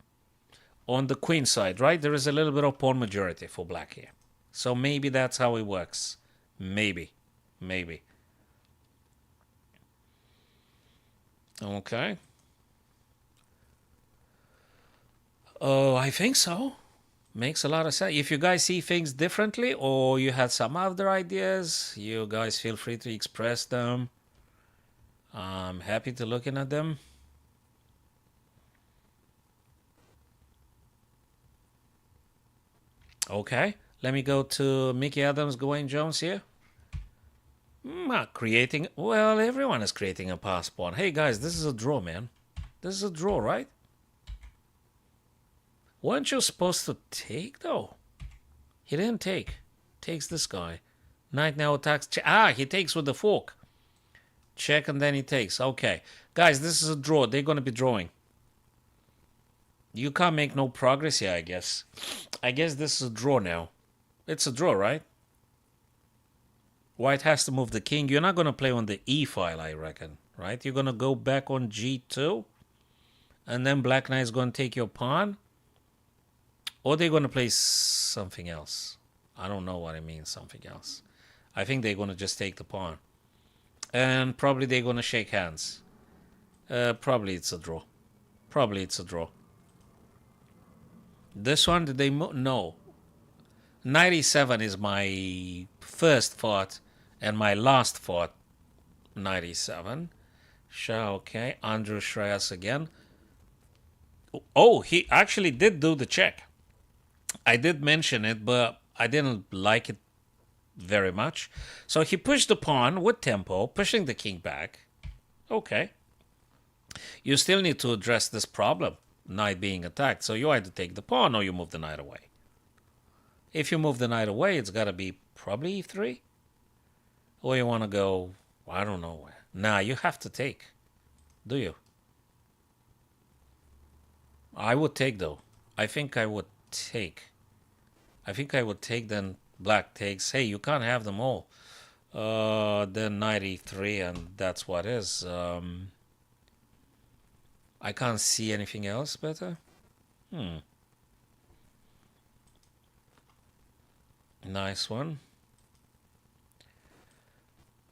on the queen side, right? There is a little bit of pawn majority for black here. So maybe that's how it works. Maybe. Okay. Oh, I think so. Makes a lot of sense. If you guys see things differently or you had some other ideas, you guys feel free to express them. I'm happy to looking at them. Okay, let me go to Mickey Adams, Gawain Jones here. Creating, well, everyone is creating a passport. Hey guys, this is a draw, man. This is a draw, right? Weren't you supposed to take, though? He didn't take. Takes this guy. Knight now attacks. He takes with the fork. Check and then he takes. Okay. Guys, this is a draw. They're going to be drawing. You can't make no progress here, I guess. I guess this is a draw now. It's a draw, right? White has to move the king. You're not going to play on the e file, I reckon. Right? You're going to go back on g2. And then black knight is going to take your pawn. Or they're going to play something else. I don't know what it means, something else. I think they're going to just take the pawn. And probably they're going to shake hands. Probably it's a draw. This one, did they move? No. 97 is my first thought and my last thought. 97. Okay. Andrew Shreyas again. Oh, he actually did do the check. I did mention it, but I didn't like it very much. So he pushed the pawn with tempo, pushing the king back. Okay. You still need to address this problem, knight being attacked. So you either take the pawn or you move the knight away. If you move the knight away, it's got to be probably e3. Or you want to go, I don't know where. Nah, you have to take. Do you? I would take, though. I think I would take. Then black takes. Hey, you can't have them all. Then knight e3, and that's what is. I can't see anything else better. Nice one.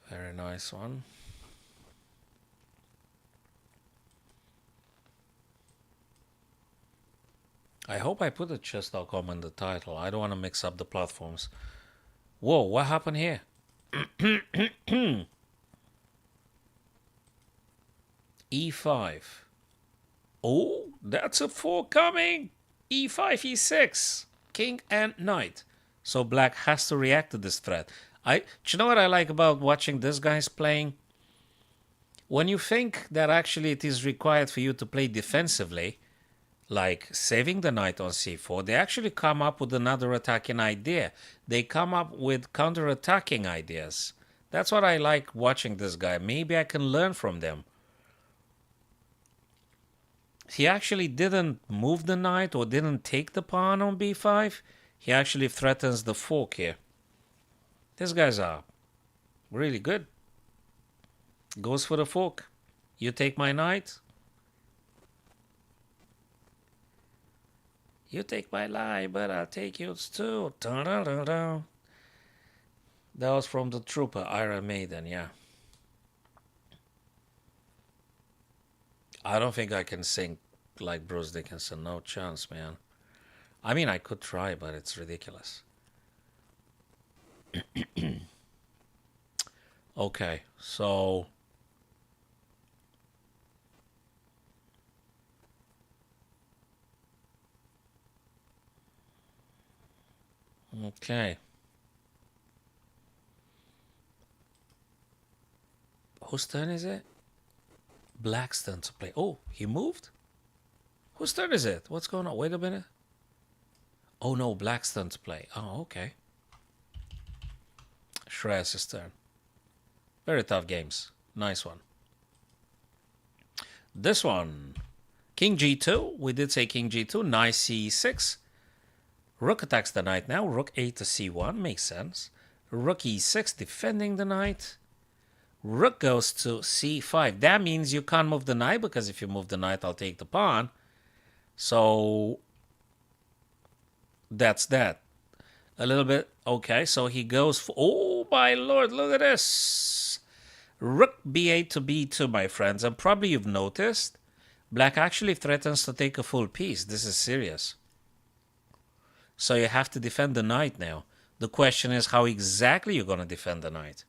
Very nice one. I hope I put a chess.com in the title. I don't want to mix up the platforms. Whoa, what happened here? E5. Oh, that's a 4 coming. E5, E6. King and knight. So black has to react to this threat. Do you know what I like about watching this guys playing? When you think that actually it is required for you to play defensively, like saving the knight on c4, they actually come up with another attacking idea. They come up with counter-attacking ideas. That's what I like watching this guy. Maybe I can learn from them. He actually didn't move the knight or didn't take the pawn on b5. He actually threatens the fork here. These guys are really good. Goes for the fork. You take my knight. You take my lie, but I'll take yours too. That was from the Trooper, Iron Maiden, yeah. I don't think I can sing like Bruce Dickinson. No chance, man. I mean, I could try, but it's ridiculous. Okay, so okay. Whose turn is it? Black's turn to play. Oh, he moved? Whose turn is it? What's going on? Wait a minute. Oh no, Black's turn to play. Oh, okay. Shreyas' turn. Very tough games. Nice one. This one. King G2. We did say King G2. Knight C6. Rook attacks the knight now. Rook A to C1. Makes sense. Rook E6 defending the knight. Rook goes to C5. That means you can't move the knight, because if you move the knight, I'll take the pawn. So that's that. A little bit. Okay, so he goes for... Oh, my lord, look at this. Rook B8 to B2, my friends. And probably you've noticed, Black actually threatens to take a full piece. This is serious. So you have to defend the knight now. The question is, how exactly you're going to defend the knight?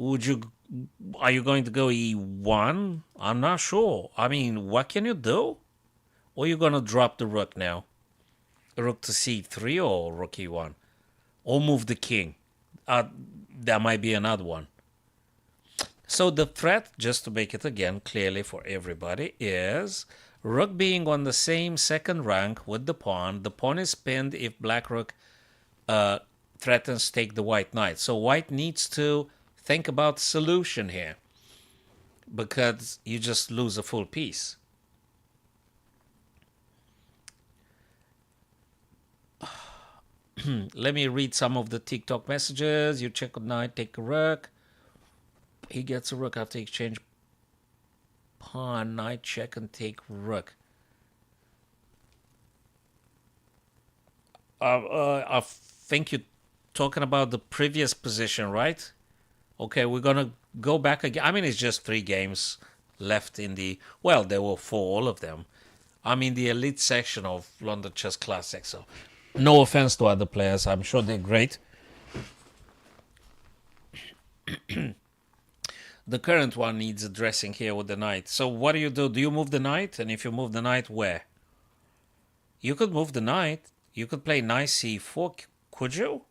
Are you going to go E1? I'm not sure. I mean, what can you do? Or are you going to drop the rook now? Rook to C3 or rook E1? Or move the king? That might be another one. So the threat, just to make it again clearly for everybody, is rook being on the same second rank with the pawn. The pawn is pinned if black rook threatens to take the white knight. So white needs to think about solution here, because you just lose a full piece. Let me read some of the TikTok messages. You check a knight, take a rook. He gets a rook after exchange. Pawn, knight, check and take rook. I think you're talking about the previous position, right? Okay, we're going to go back again. I mean, it's just 3 games left in the... Well, there were 4, all of them. I'm in the elite section of London Chess Classic, so no offense to other players. I'm sure they're great. The current one needs addressing here with the knight. So what do? Do you move the knight? And if you move the knight, where? You could move the knight. You could play knight c4, could you?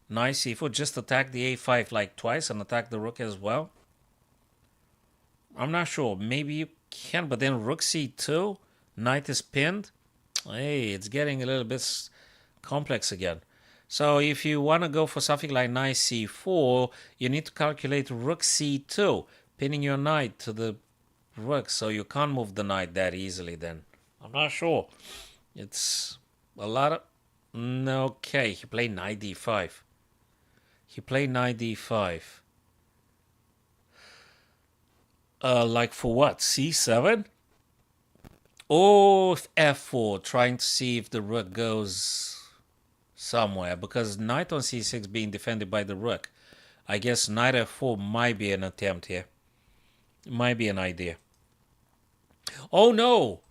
Knight c4, just attack the a5 like twice and attack the rook as well. I'm not sure. Maybe you can, but then rook c2, knight is pinned. Hey, it's getting a little bit complex again. So if you want to go for something like knight c4, you need to calculate rook c2, pinning your knight to the rook, so you can't move the knight that easily then. I'm not sure. It's a lot of... Okay, he played knight d5. He played knight d5. Like for what? c7? Or f4, trying to see if the rook goes somewhere, because knight on c6 being defended by the rook. I guess knight f4 might be an attempt here. It might be an idea. Oh no!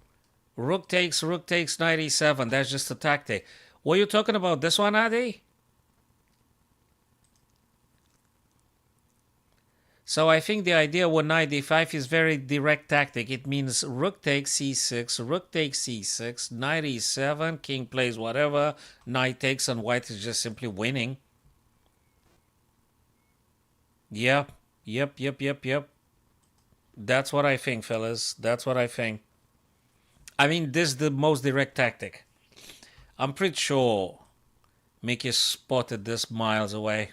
Rook takes knight e7. That's just a tactic. Were you talking about this one, Adi? So I think the idea with knight d5 is very direct tactic. It means rook takes c6, rook takes c6, knight e7, king plays whatever, knight takes, and white is just simply winning. Yep. That's what I think, fellas. That's what I think. I mean, this is the most direct tactic. I'm pretty sure Mickey spotted this miles away.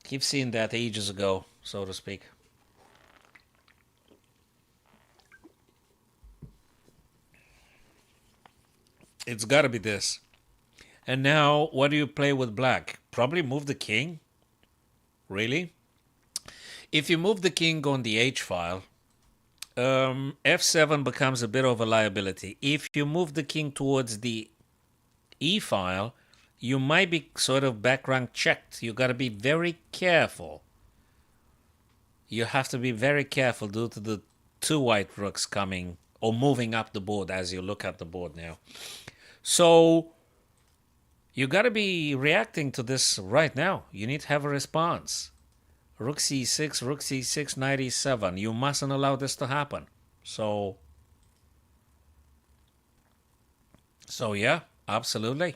Keep seeing that ages ago, so to speak. It's gotta be this. And now, what do you play with black? Probably move the king? Really? If you move the king on the h file, f7 becomes a bit of a liability. If you move the king towards the e file, you might be sort of back rank checked. You got to be very careful. You have to be very careful due to the two white rooks coming or moving up the board as you look at the board now. So you got to be reacting to this right now. You need to have a response. Rook c6, rook c6, knight e7. You mustn't allow this to happen. So yeah, absolutely.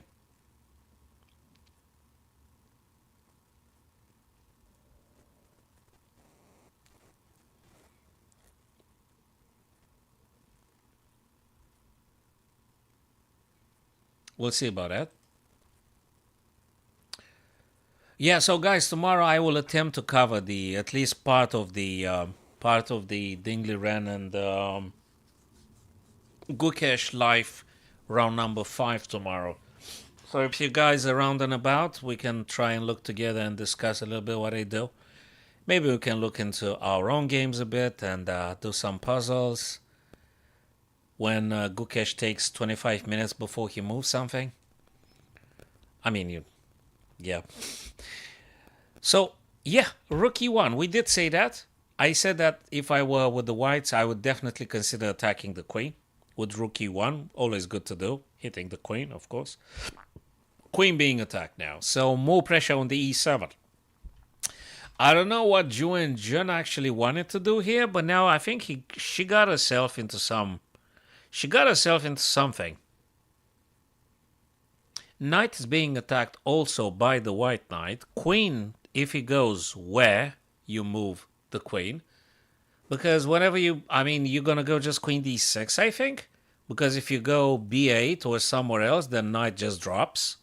We'll see about that. Yeah, so guys, tomorrow I will attempt to cover the at least part of the Dingley Ren and Gukesh live round number 5 tomorrow. So if you guys are around and about, we can try and look together and discuss a little bit what I do. Maybe we can look into our own games a bit and do some puzzles when Gukesh takes 25 minutes before he moves something. I mean, yeah. So, yeah, rook e1. We did say that. I said that if I were with the whites, I would definitely consider attacking the queen with rook e1. Always good to do. Hitting the queen, of course. Queen being attacked now. So, more pressure on the e7. I don't know what Ju and Jun actually wanted to do here, but now I think she got herself into something. Knight is being attacked also by the white knight. Queen, if he goes where you move the queen. Because whenever you're going to go just queen d6, I think. Because if you go b8 or somewhere else, then knight just drops.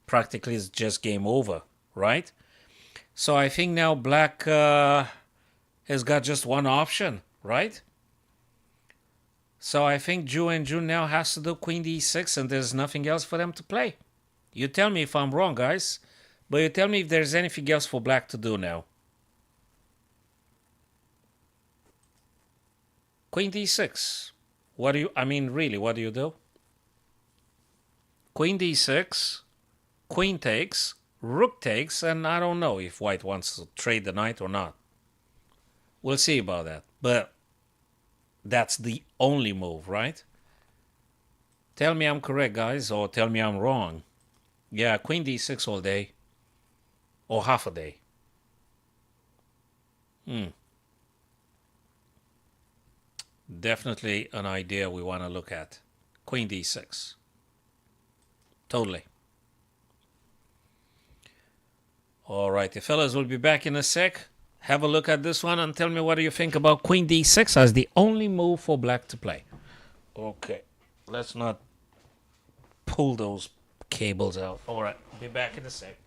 Practically it's just game over, right? So I think now black has got just one option, right? So I think Ju and Jun now has to do queen d6 and there's nothing else for them to play. You tell me if I'm wrong, guys. But you tell me if there's anything else for black to do now. Queen d6. What do you do? Queen d6, queen takes, rook takes, and I don't know if white wants to trade the knight or not. We'll see about that. But that's the only move, right? Tell me I'm correct, guys, or tell me I'm wrong. Yeah, queen d6 all day. Or half a day. Definitely an idea we want to look at. Queen d6. Totally. Alright, the fellas will be back in a sec. Have a look at this one and tell me what do you think about queen d6 as the only move for black to play. Okay, let's not pull those cables out. Alright, be back in a sec.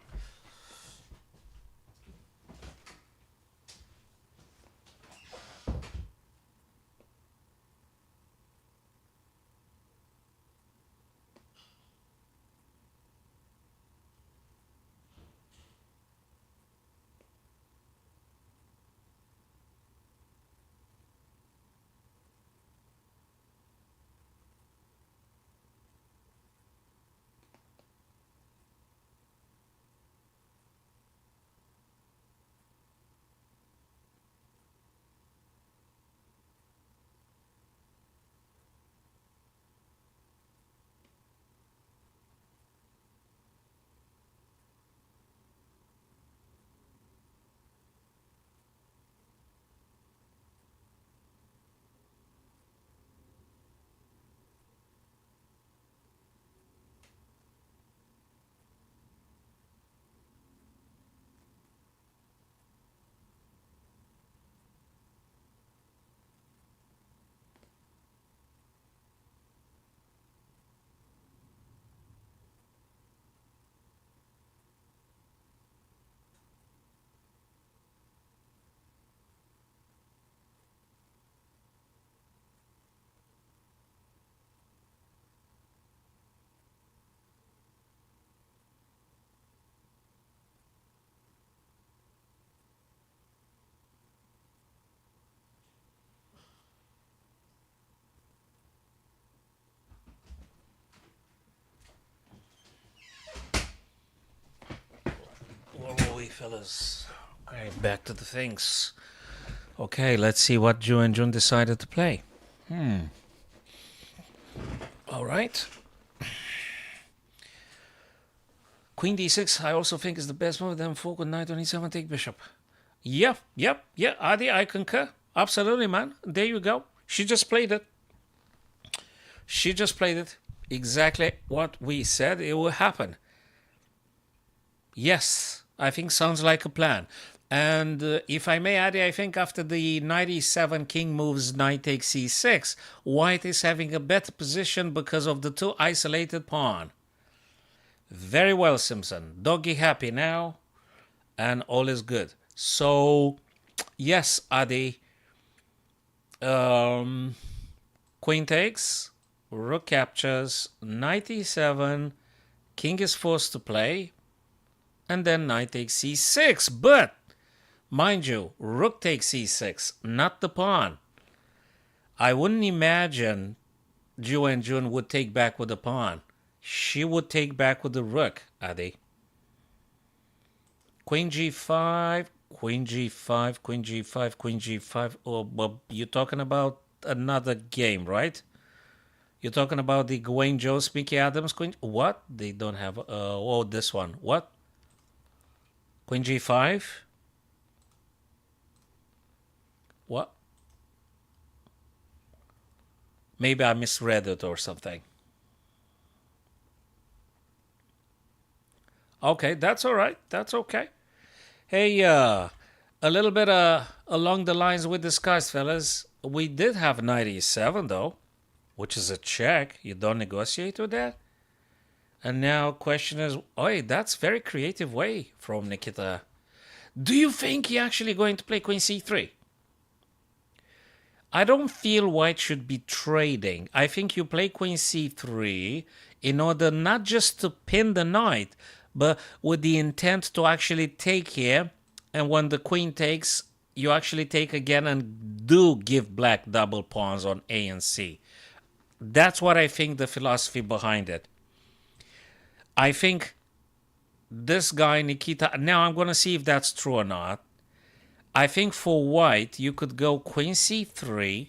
Where were we, fellas? Alright, back to the things. Okay, let's see what Ju and Jun decided to play. All right. Queen d6, I also think is the best move. Then fork with knight on e7, take bishop. Yeah, Adi, I concur. Absolutely, man. There you go. She just played it. She just played it. Exactly what we said it will happen. Yes, I think sounds like a plan. And if I may add, I think after the knight e7, king moves, knight takes c6, white is having a better position because of the two isolated pawn. Very well, Simpson. Doggy happy now, and all is good. So, yes, Adi. Queen takes, rook captures, knight e7, king is forced to play, and then knight takes c6. But, mind you, rook takes c6, not the pawn. I wouldn't imagine Ju and Jun would take back with the pawn. She would take back with the rook, Adi. Queen g5, queen g5, queen g5, queen g5. Oh, well, you're talking about another game, right? You're talking about the Gawain Joe Speaky Adams queen. What? They don't have. Oh, this one. What? Queen g5. What? Maybe I misread it or something. Okay, that's all right. That's okay. Hey, a little bit along the lines we discussed, fellas. We did have knight e7 though, which is a check. You don't negotiate with that. And now question is, oh, that's very creative way from Nikita. Do you think he actually going to play queen c3? I don't feel white should be trading. I think you play queen c3 in order not just to pin the knight, but with the intent to actually take here. And when the queen takes, you actually take again and do give black double pawns on A and C. That's what I think the philosophy behind it. I think this guy, Nikita, now I'm going to see if that's true or not. I think for white, you could go queen c3.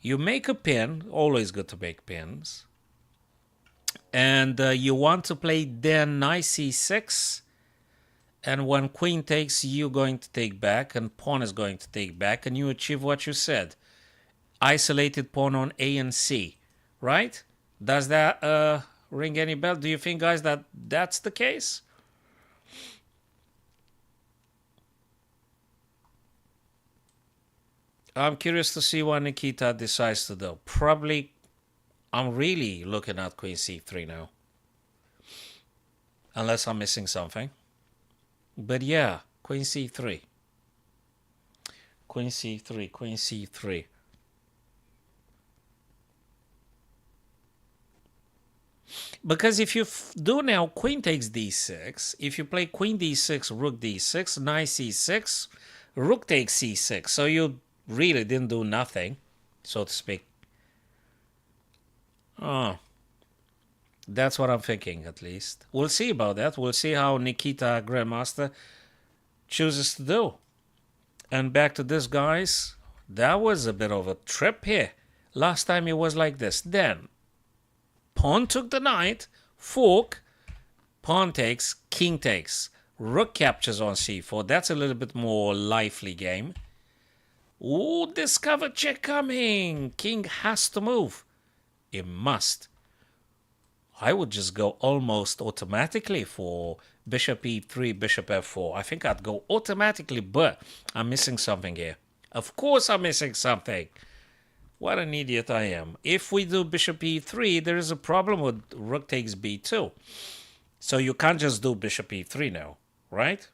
You make a pin. Always good to make pins. And you want to play then knight c6. And when queen takes, you're going to take back. And pawn is going to take back. And you achieve what you said. Isolated pawn on A and C. Right? Does that ring any bell? Do you think, guys, that that's the case? I'm curious to see what Nikita decides to do. Probably, I'm really looking at queen c3 now. Unless I'm missing something. But yeah, queen c3. Queen c3, queen c3. Because if you do now queen takes d6, if you play queen d6, rook d6, knight c6, rook takes c6. So you really didn't do nothing, so to speak. Oh, that's what I'm thinking, at least. We'll see about that. We'll see how Nikita Grandmaster chooses to do. And back to this, guys. That was a bit of a trip here. Last time it was like this. Then, pawn took the knight, fork, pawn takes, king takes. Rook captures on c4. That's a little bit more lively game. Ooh, discover check coming. King has to move. It must. I would just go almost automatically for bishop e3, bishop f4. I think I'd go automatically, but I'm missing something here. Of course I'm missing something. What an idiot I am. If we do bishop e3, there is a problem with rook takes b2. So you can't just do bishop e3 now, right?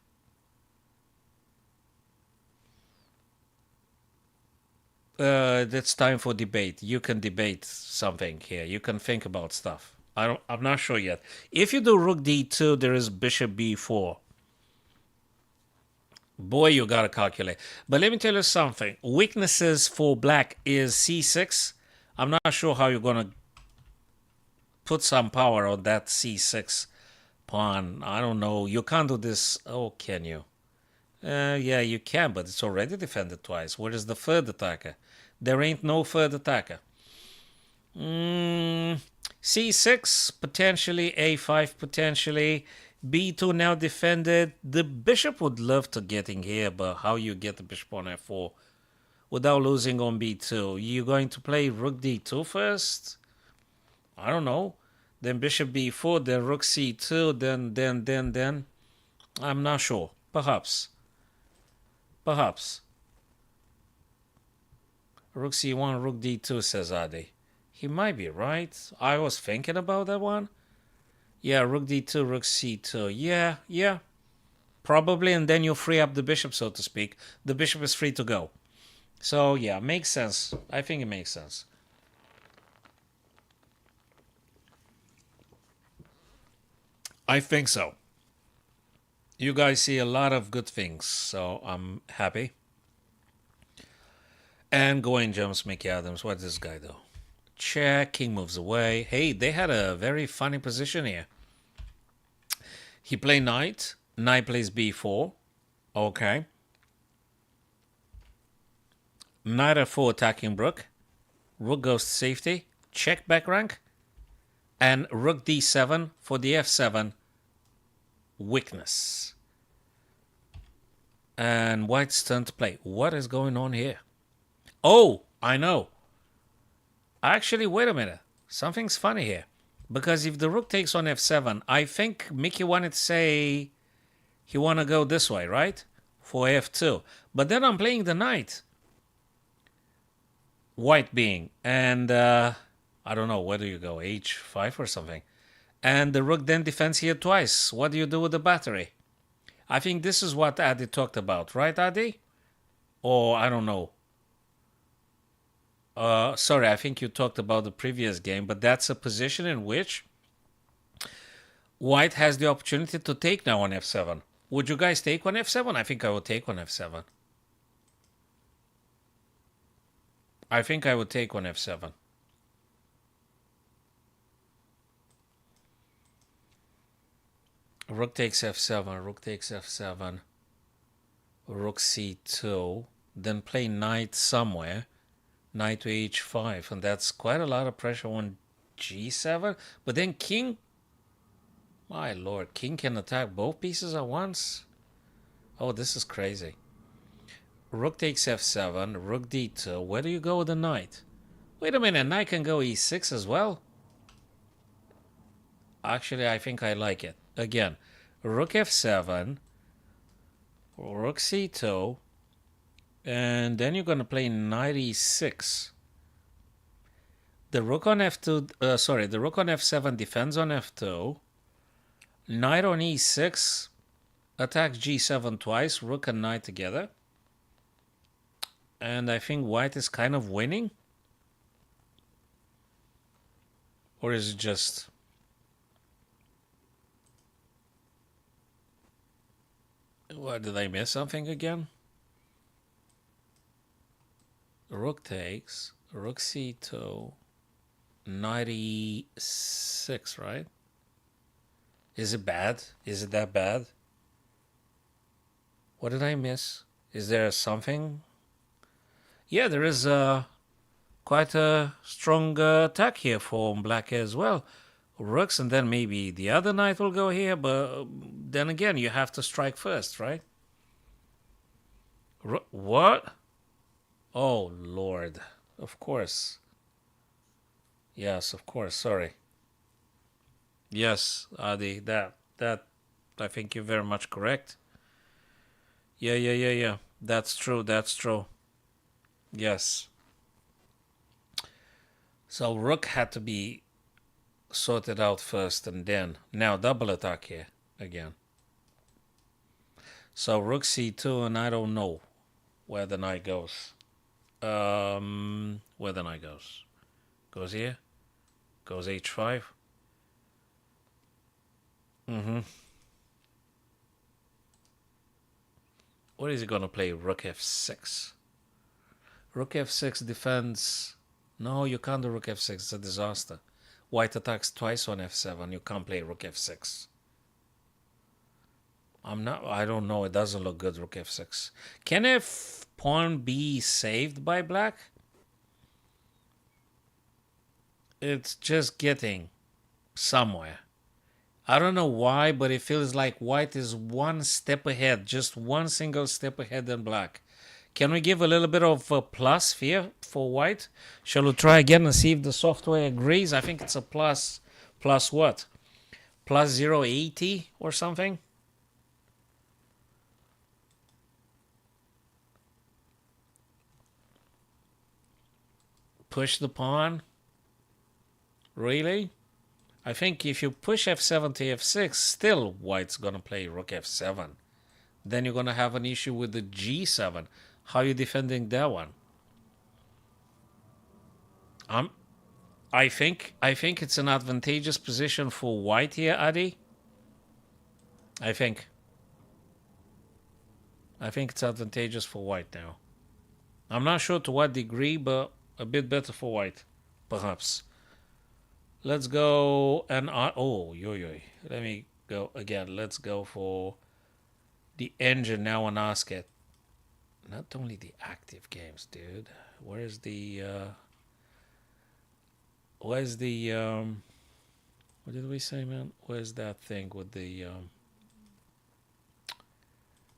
It's time for debate. You can debate something here. You can think about stuff. I'm not sure yet. If you do rook d2, there is bishop b4. Boy, you gotta calculate. But let me tell you something. Weaknesses for black is c6. I'm not sure how you're gonna put some power on that c6 pawn. I don't know. You can't do this. Oh, can you? Yeah, you can, but it's already defended twice. Where is the third attacker? There ain't no third attacker. C6 potentially, A5 potentially, B2 now defended. The bishop would love to get in here, but how you get the bishop on F4 without losing on B2? You going to play rook D2 first? I don't know. Then bishop B4, then rook C2, then. I'm not sure. Perhaps. Rook C1, rook D2, says Adi. He might be right. I was thinking about that one. Yeah, rook D2, rook C2. Yeah. Probably, and then you free up the bishop, so to speak. The bishop is free to go. So, yeah, makes sense. I think it makes sense. I think so. You guys see a lot of good things, so I'm happy. And going jumps Mickey Adams. What does this guy do? Check. King moves away. Hey, they had a very funny position here. He played knight. Knight plays b4. Okay. Knight f4 attacking rook. Rook goes to safety. Check back rank. And rook d7 for the f7 weakness. And white's turn to play. What is going on here? Oh, I know. Actually, wait a minute. Something's funny here. Because if the rook takes on f7, I think Mickey wanted to say he want to go this way, right? For f2. But then I'm playing the knight. White being. And I don't know, where do you go? h5 or something. And the rook then defends here twice. What do you do with the battery? I think this is what Adi talked about, right, Adi? Or I don't know. Sorry, I think you talked about the previous game, but that's a position in which white has the opportunity to take now on f7. Would you guys take on f7? I think I would take on f7. I think I would take on f7. Rook takes f7, rook takes f7, rook c2, then play knight somewhere. Knight to h5, and that's quite a lot of pressure on g7. But then king, my lord, king can attack both pieces at once. Oh, this is crazy. Rook takes f7, rook d2. Where do you go with the knight? Wait a minute, knight can go e6 as well. Actually, I think I like it. Again, rook f7, rook c2, and then you're going to play knight e6. The rook on f2, the rook on f7 defends on f2. Knight on e6 attacks g7 twice, rook and knight together. And I think white is kind of winning. Or is it just... What, did I miss something again? Rook takes, rook c2, knight e6, right? Is it bad? Is it that bad? What did I miss? Is there something? Yeah, there is quite a strong attack here for black as well. Rooks, and then maybe the other knight will go here, but then again, you have to strike first, right? What? Oh, Lord. Of course. Yes, of course. Sorry. Yes, Adi, that, I think you're very much correct. Yeah. That's true. Yes. So rook had to be sorted out first and then. Now double attack here again. So rook c2, and I don't know where the knight goes. Where the knight goes. Goes here. Goes h5. What is he gonna play? Rook f6. Rook f6 defends. No, you can't do rook f6. It's a disaster. White attacks twice on f7. You can't play rook f6. I don't know. It doesn't look good, rook f6. Can if pawn be saved by black? It's just getting somewhere. I don't know why, but it feels like white is one step ahead, just one single step ahead than black. Can we give a little bit of a plus here for white? Shall we try again and see if the software agrees? I think it's a plus. Plus what? Plus 0.80 or something? Push the pawn? Really? I think if you push f7 to f6, still white's gonna play rook f7. Then you're gonna have an issue with the g7. How are you defending that one? Um, I think it's an advantageous position for white here, Adi. I think. I think it's advantageous for white now. I'm not sure to what degree, but a bit better for white, perhaps. Let's go and oh, yo yo. Let me go again. Let's go for the engine now and ask it. Not only the active games, dude. Where's the what did we say, man? Where's that thing with the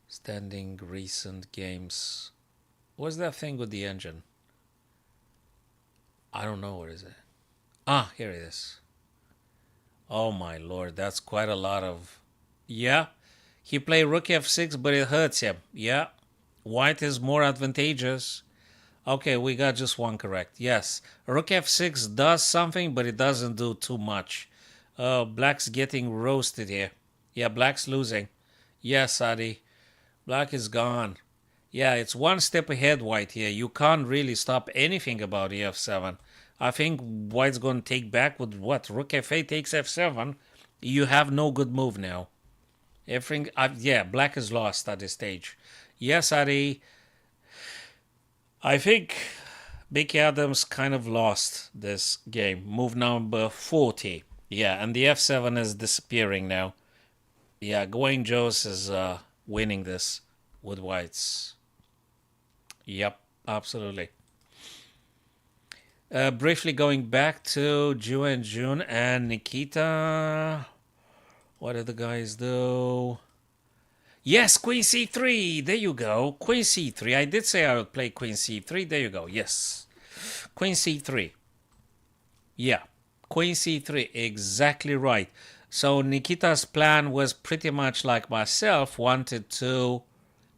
standing recent games? What's that thing with the engine? I don't know. Where is it? Ah, here it is. Oh my lord, that's quite a lot of. Yeah, he played rook f6, but it hurts him. Yeah, white is more advantageous. Okay, we got just one correct. Yes, rook f6 does something, but it doesn't do too much. Black's getting roasted here. Yeah, black's losing. Yes, Adi. Black is gone. Yeah, it's one step ahead, white here. You can't really stop anything about ef7. I think white's going to take back with what? Rook f8 takes f7. You have no good move now. Everything, yeah, black is lost at this stage. Yes, Adi. I think Becky Adams kind of lost this game. Move number 40. Yeah, and the f7 is disappearing now. Yeah, Gawain Jones is winning this with whites. Yep, absolutely. Briefly going back to Ju and June and Nikita. What did the guys do? Yes, Queen c3. There you go. Queen c3. I did say I would play Queen c3. There you go. Yes. Queen c3. Yeah. Queen c3. Exactly right. So Nikita's plan was pretty much like myself. Wanted to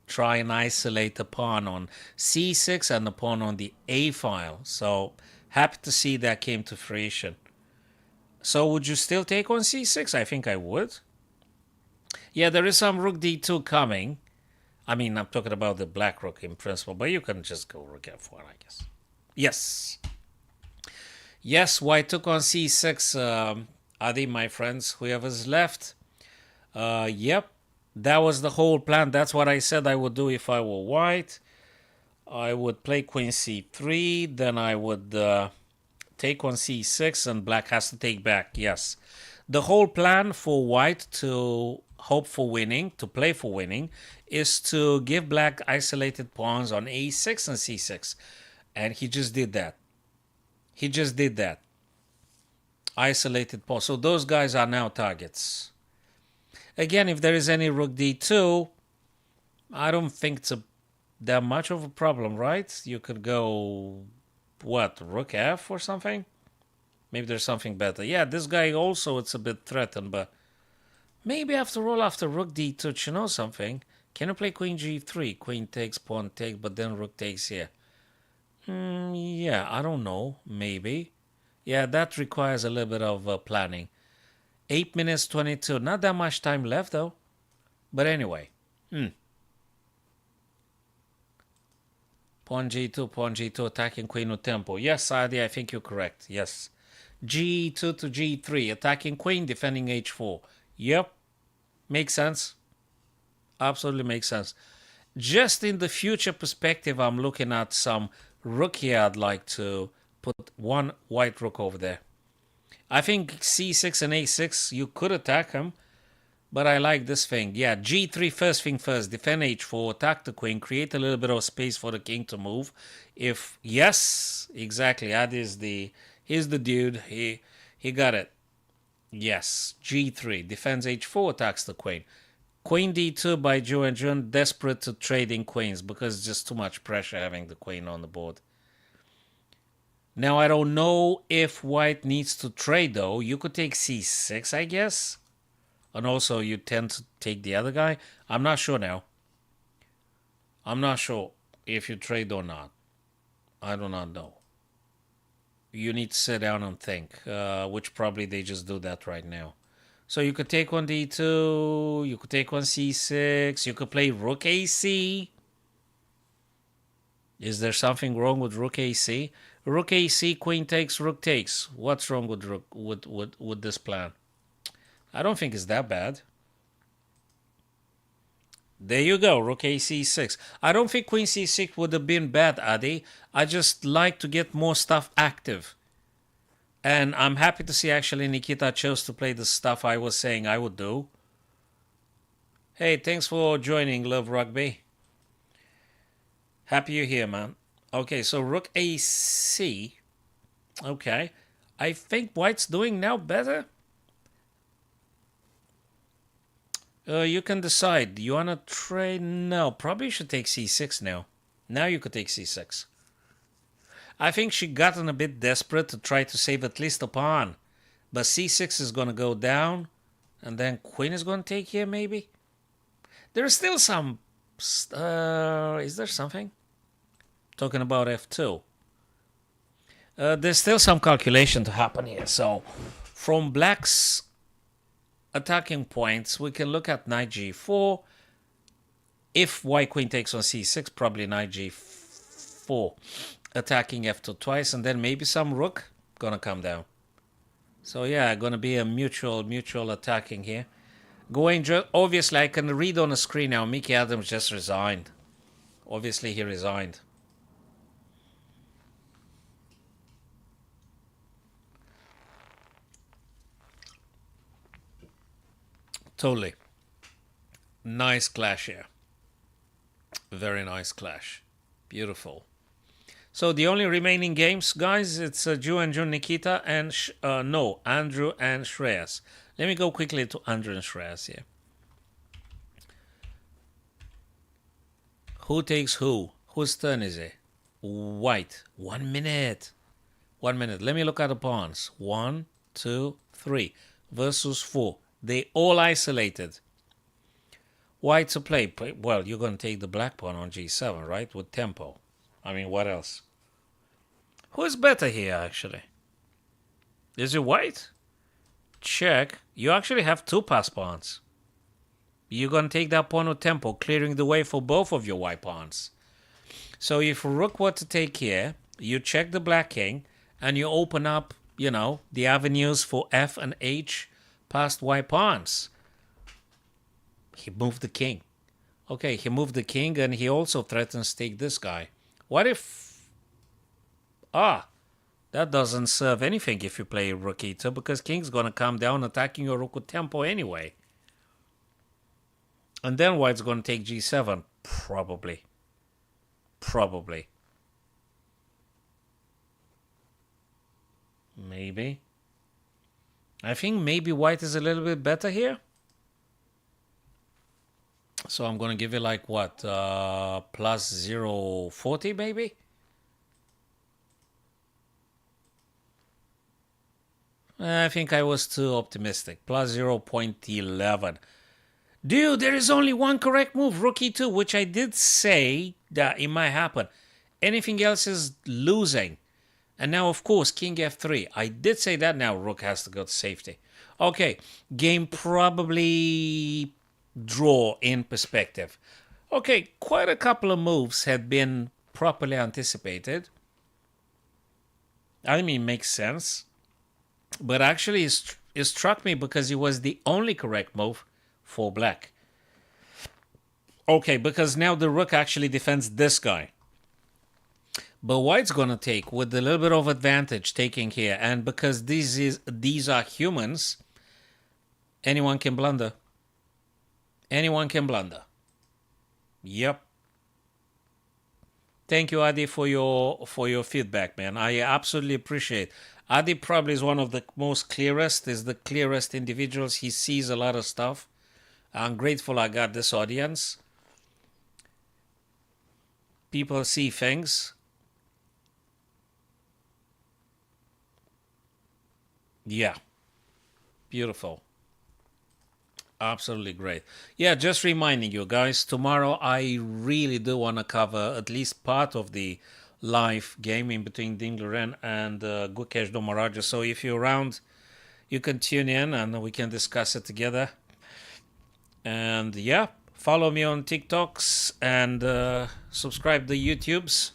try and isolate the pawn on c6 and the pawn on the a file. So happy to see that came to fruition. So would you still take on c6? I think I would. Yeah, there is some rook d2 coming. I mean, I'm talking about the black rook in principle, but you can just go rook f1, I guess. Yes. Yes, white took on c6. Adi, my friends, whoever's left. Yep, that was the whole plan. That's what I said I would do if I were white. I would play queen c3, then I would take on c6, and black has to take back. Yes. The whole plan for white to hope for winning, to play for winning, is to give black isolated pawns on a6 and c6. And he just did that. He just did that. Isolated pawns. So those guys are now targets. Again, if there is any rook d2, I don't think it's that much of a problem, right? You could go, what, rook f or something? Maybe there's something better. Yeah, this guy also, it's a bit threatened, but maybe after all, after rook d2, you know something? Can you play queen g3? Queen takes, pawn takes, but then rook takes here. Yeah, I don't know. Maybe. Yeah, that requires a little bit of planning. 8 minutes 22. Not that much time left, though. But anyway. Pawn g2, attacking queen with tempo. Yes, Adi, I think you're correct. Yes. g2 to g3, attacking queen, defending h4. Yep. Makes sense. Absolutely makes sense. Just in the future perspective, I'm looking at some rook here. I'd like to put one white rook over there. I think c6 and a6, you could attack him. But I like this thing. Yeah, G3 first thing first. Defend H4, attack the queen, create a little bit of space for the king to move. If yes, exactly. That is the he's the dude. He got it. Yes, G3 defends H4, attacks the queen. Queen D2 by Ju and Jun, desperate to trade in queens because it's just too much pressure having the queen on the board. Now I don't know if white needs to trade though. You could take C6, I guess. And also you tend to take the other guy. I'm not sure now. I'm not sure if you trade or not. I do not know. You need to sit down and think, which probably they just do that right now. So you could take on D2, you could take on C6, you could play Rook AC. Is there something wrong with Rook AC? Rook AC, Queen takes, Rook takes. What's wrong with Rook with this plan? I don't think it's that bad. There you go, Rook A C6. I don't think Queen C6 would have been bad, Adi. I just like to get more stuff active. And I'm happy to see actually Nikita chose to play the stuff I was saying I would do. Hey, thanks for joining, Love Rugby. Happy you're here, man. Okay, so Rook AC. Okay. I think White's doing now better. You can decide. You want to trade? No, probably should take C6 now. Now you could take C6. I think she gotten a bit desperate to try to save at least a pawn. But C6 is going to go down. And then Queen is going to take here, maybe? There's still some... is there something? Talking about F2. There's still some calculation to happen here. So, from Black's attacking points, we can look at knight G4. If White Queen takes on C6, probably knight G4. Attacking F2 twice, and then maybe some rook gonna come down. So yeah, gonna be a mutual attacking here. Obviously, I can read on the screen now, Mickey Adams just resigned. Obviously, he resigned. Totally. Nice clash here. Very nice clash. Beautiful. So the only remaining games, guys, it's Ju and Jun Nikita and Andrew and Shreyas. Let me go quickly to Andrew and Shreyas here. Who takes who? Whose turn is it? White. 1 minute. 1 minute. Let me look at the pawns. 1, 2, 3 versus 4. They all isolated. White to play. Well, you're going to take the black pawn on G7, right? With tempo. I mean, what else? Who's better here, actually? Is it White? Check. You actually have 2 pass pawns. You're going to take that pawn with tempo, clearing the way for both of your white pawns. So if Rook were to take here, you check the black king, and you open up, you know, the avenues for F and H past white pawns. He moved the king. Okay, he moved the king, and he also threatens to take this guy. What if... that doesn't serve anything if you play Rook E2, because king's going to come down attacking your rook with tempo anyway. And then white's going to take G7. Probably. Probably. Maybe. I think maybe white is a little bit better here. So I'm going to give it like what? Plus 0.40 maybe? I think I was too optimistic. Plus 0.11. Dude, there is only one correct move. Rook E2, which I did say that it might happen. Anything else is losing. And now, of course, King F3. I did say that. Now Rook has to go to safety. Okay, game probably draw in perspective. Okay, quite a couple of moves had been properly anticipated. I mean, makes sense. But actually, it struck me because it was the only correct move for black. Okay, because now the rook actually defends this guy. But white's going to take with a little bit of advantage taking here. And because these are humans, anyone can blunder. Anyone can blunder. Yep. Thank you, Adi, for your feedback, man. I absolutely appreciate. Adi probably is one of the most clearest, is the clearest individuals. He sees a lot of stuff. I'm grateful I got this audience. People see things. Yeah, beautiful. Absolutely great. Yeah, just reminding you guys, tomorrow I really do want to cover at least part of the live game in between Dingleran and Gukesh Domaraja. So if you're around, you can tune in and we can discuss it together. And yeah, follow me on TikToks and subscribe to YouTubes.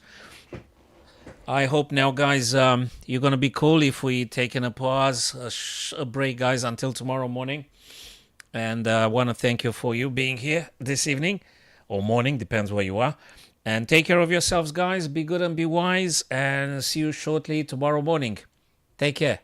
I hope now, guys, you're going to be cool if we taking a pause, a break, guys, until tomorrow morning. And I want to thank you for you being here this evening or morning, depends where you are. And take care of yourselves, guys. Be good and be wise. And see you shortly tomorrow morning. Take care.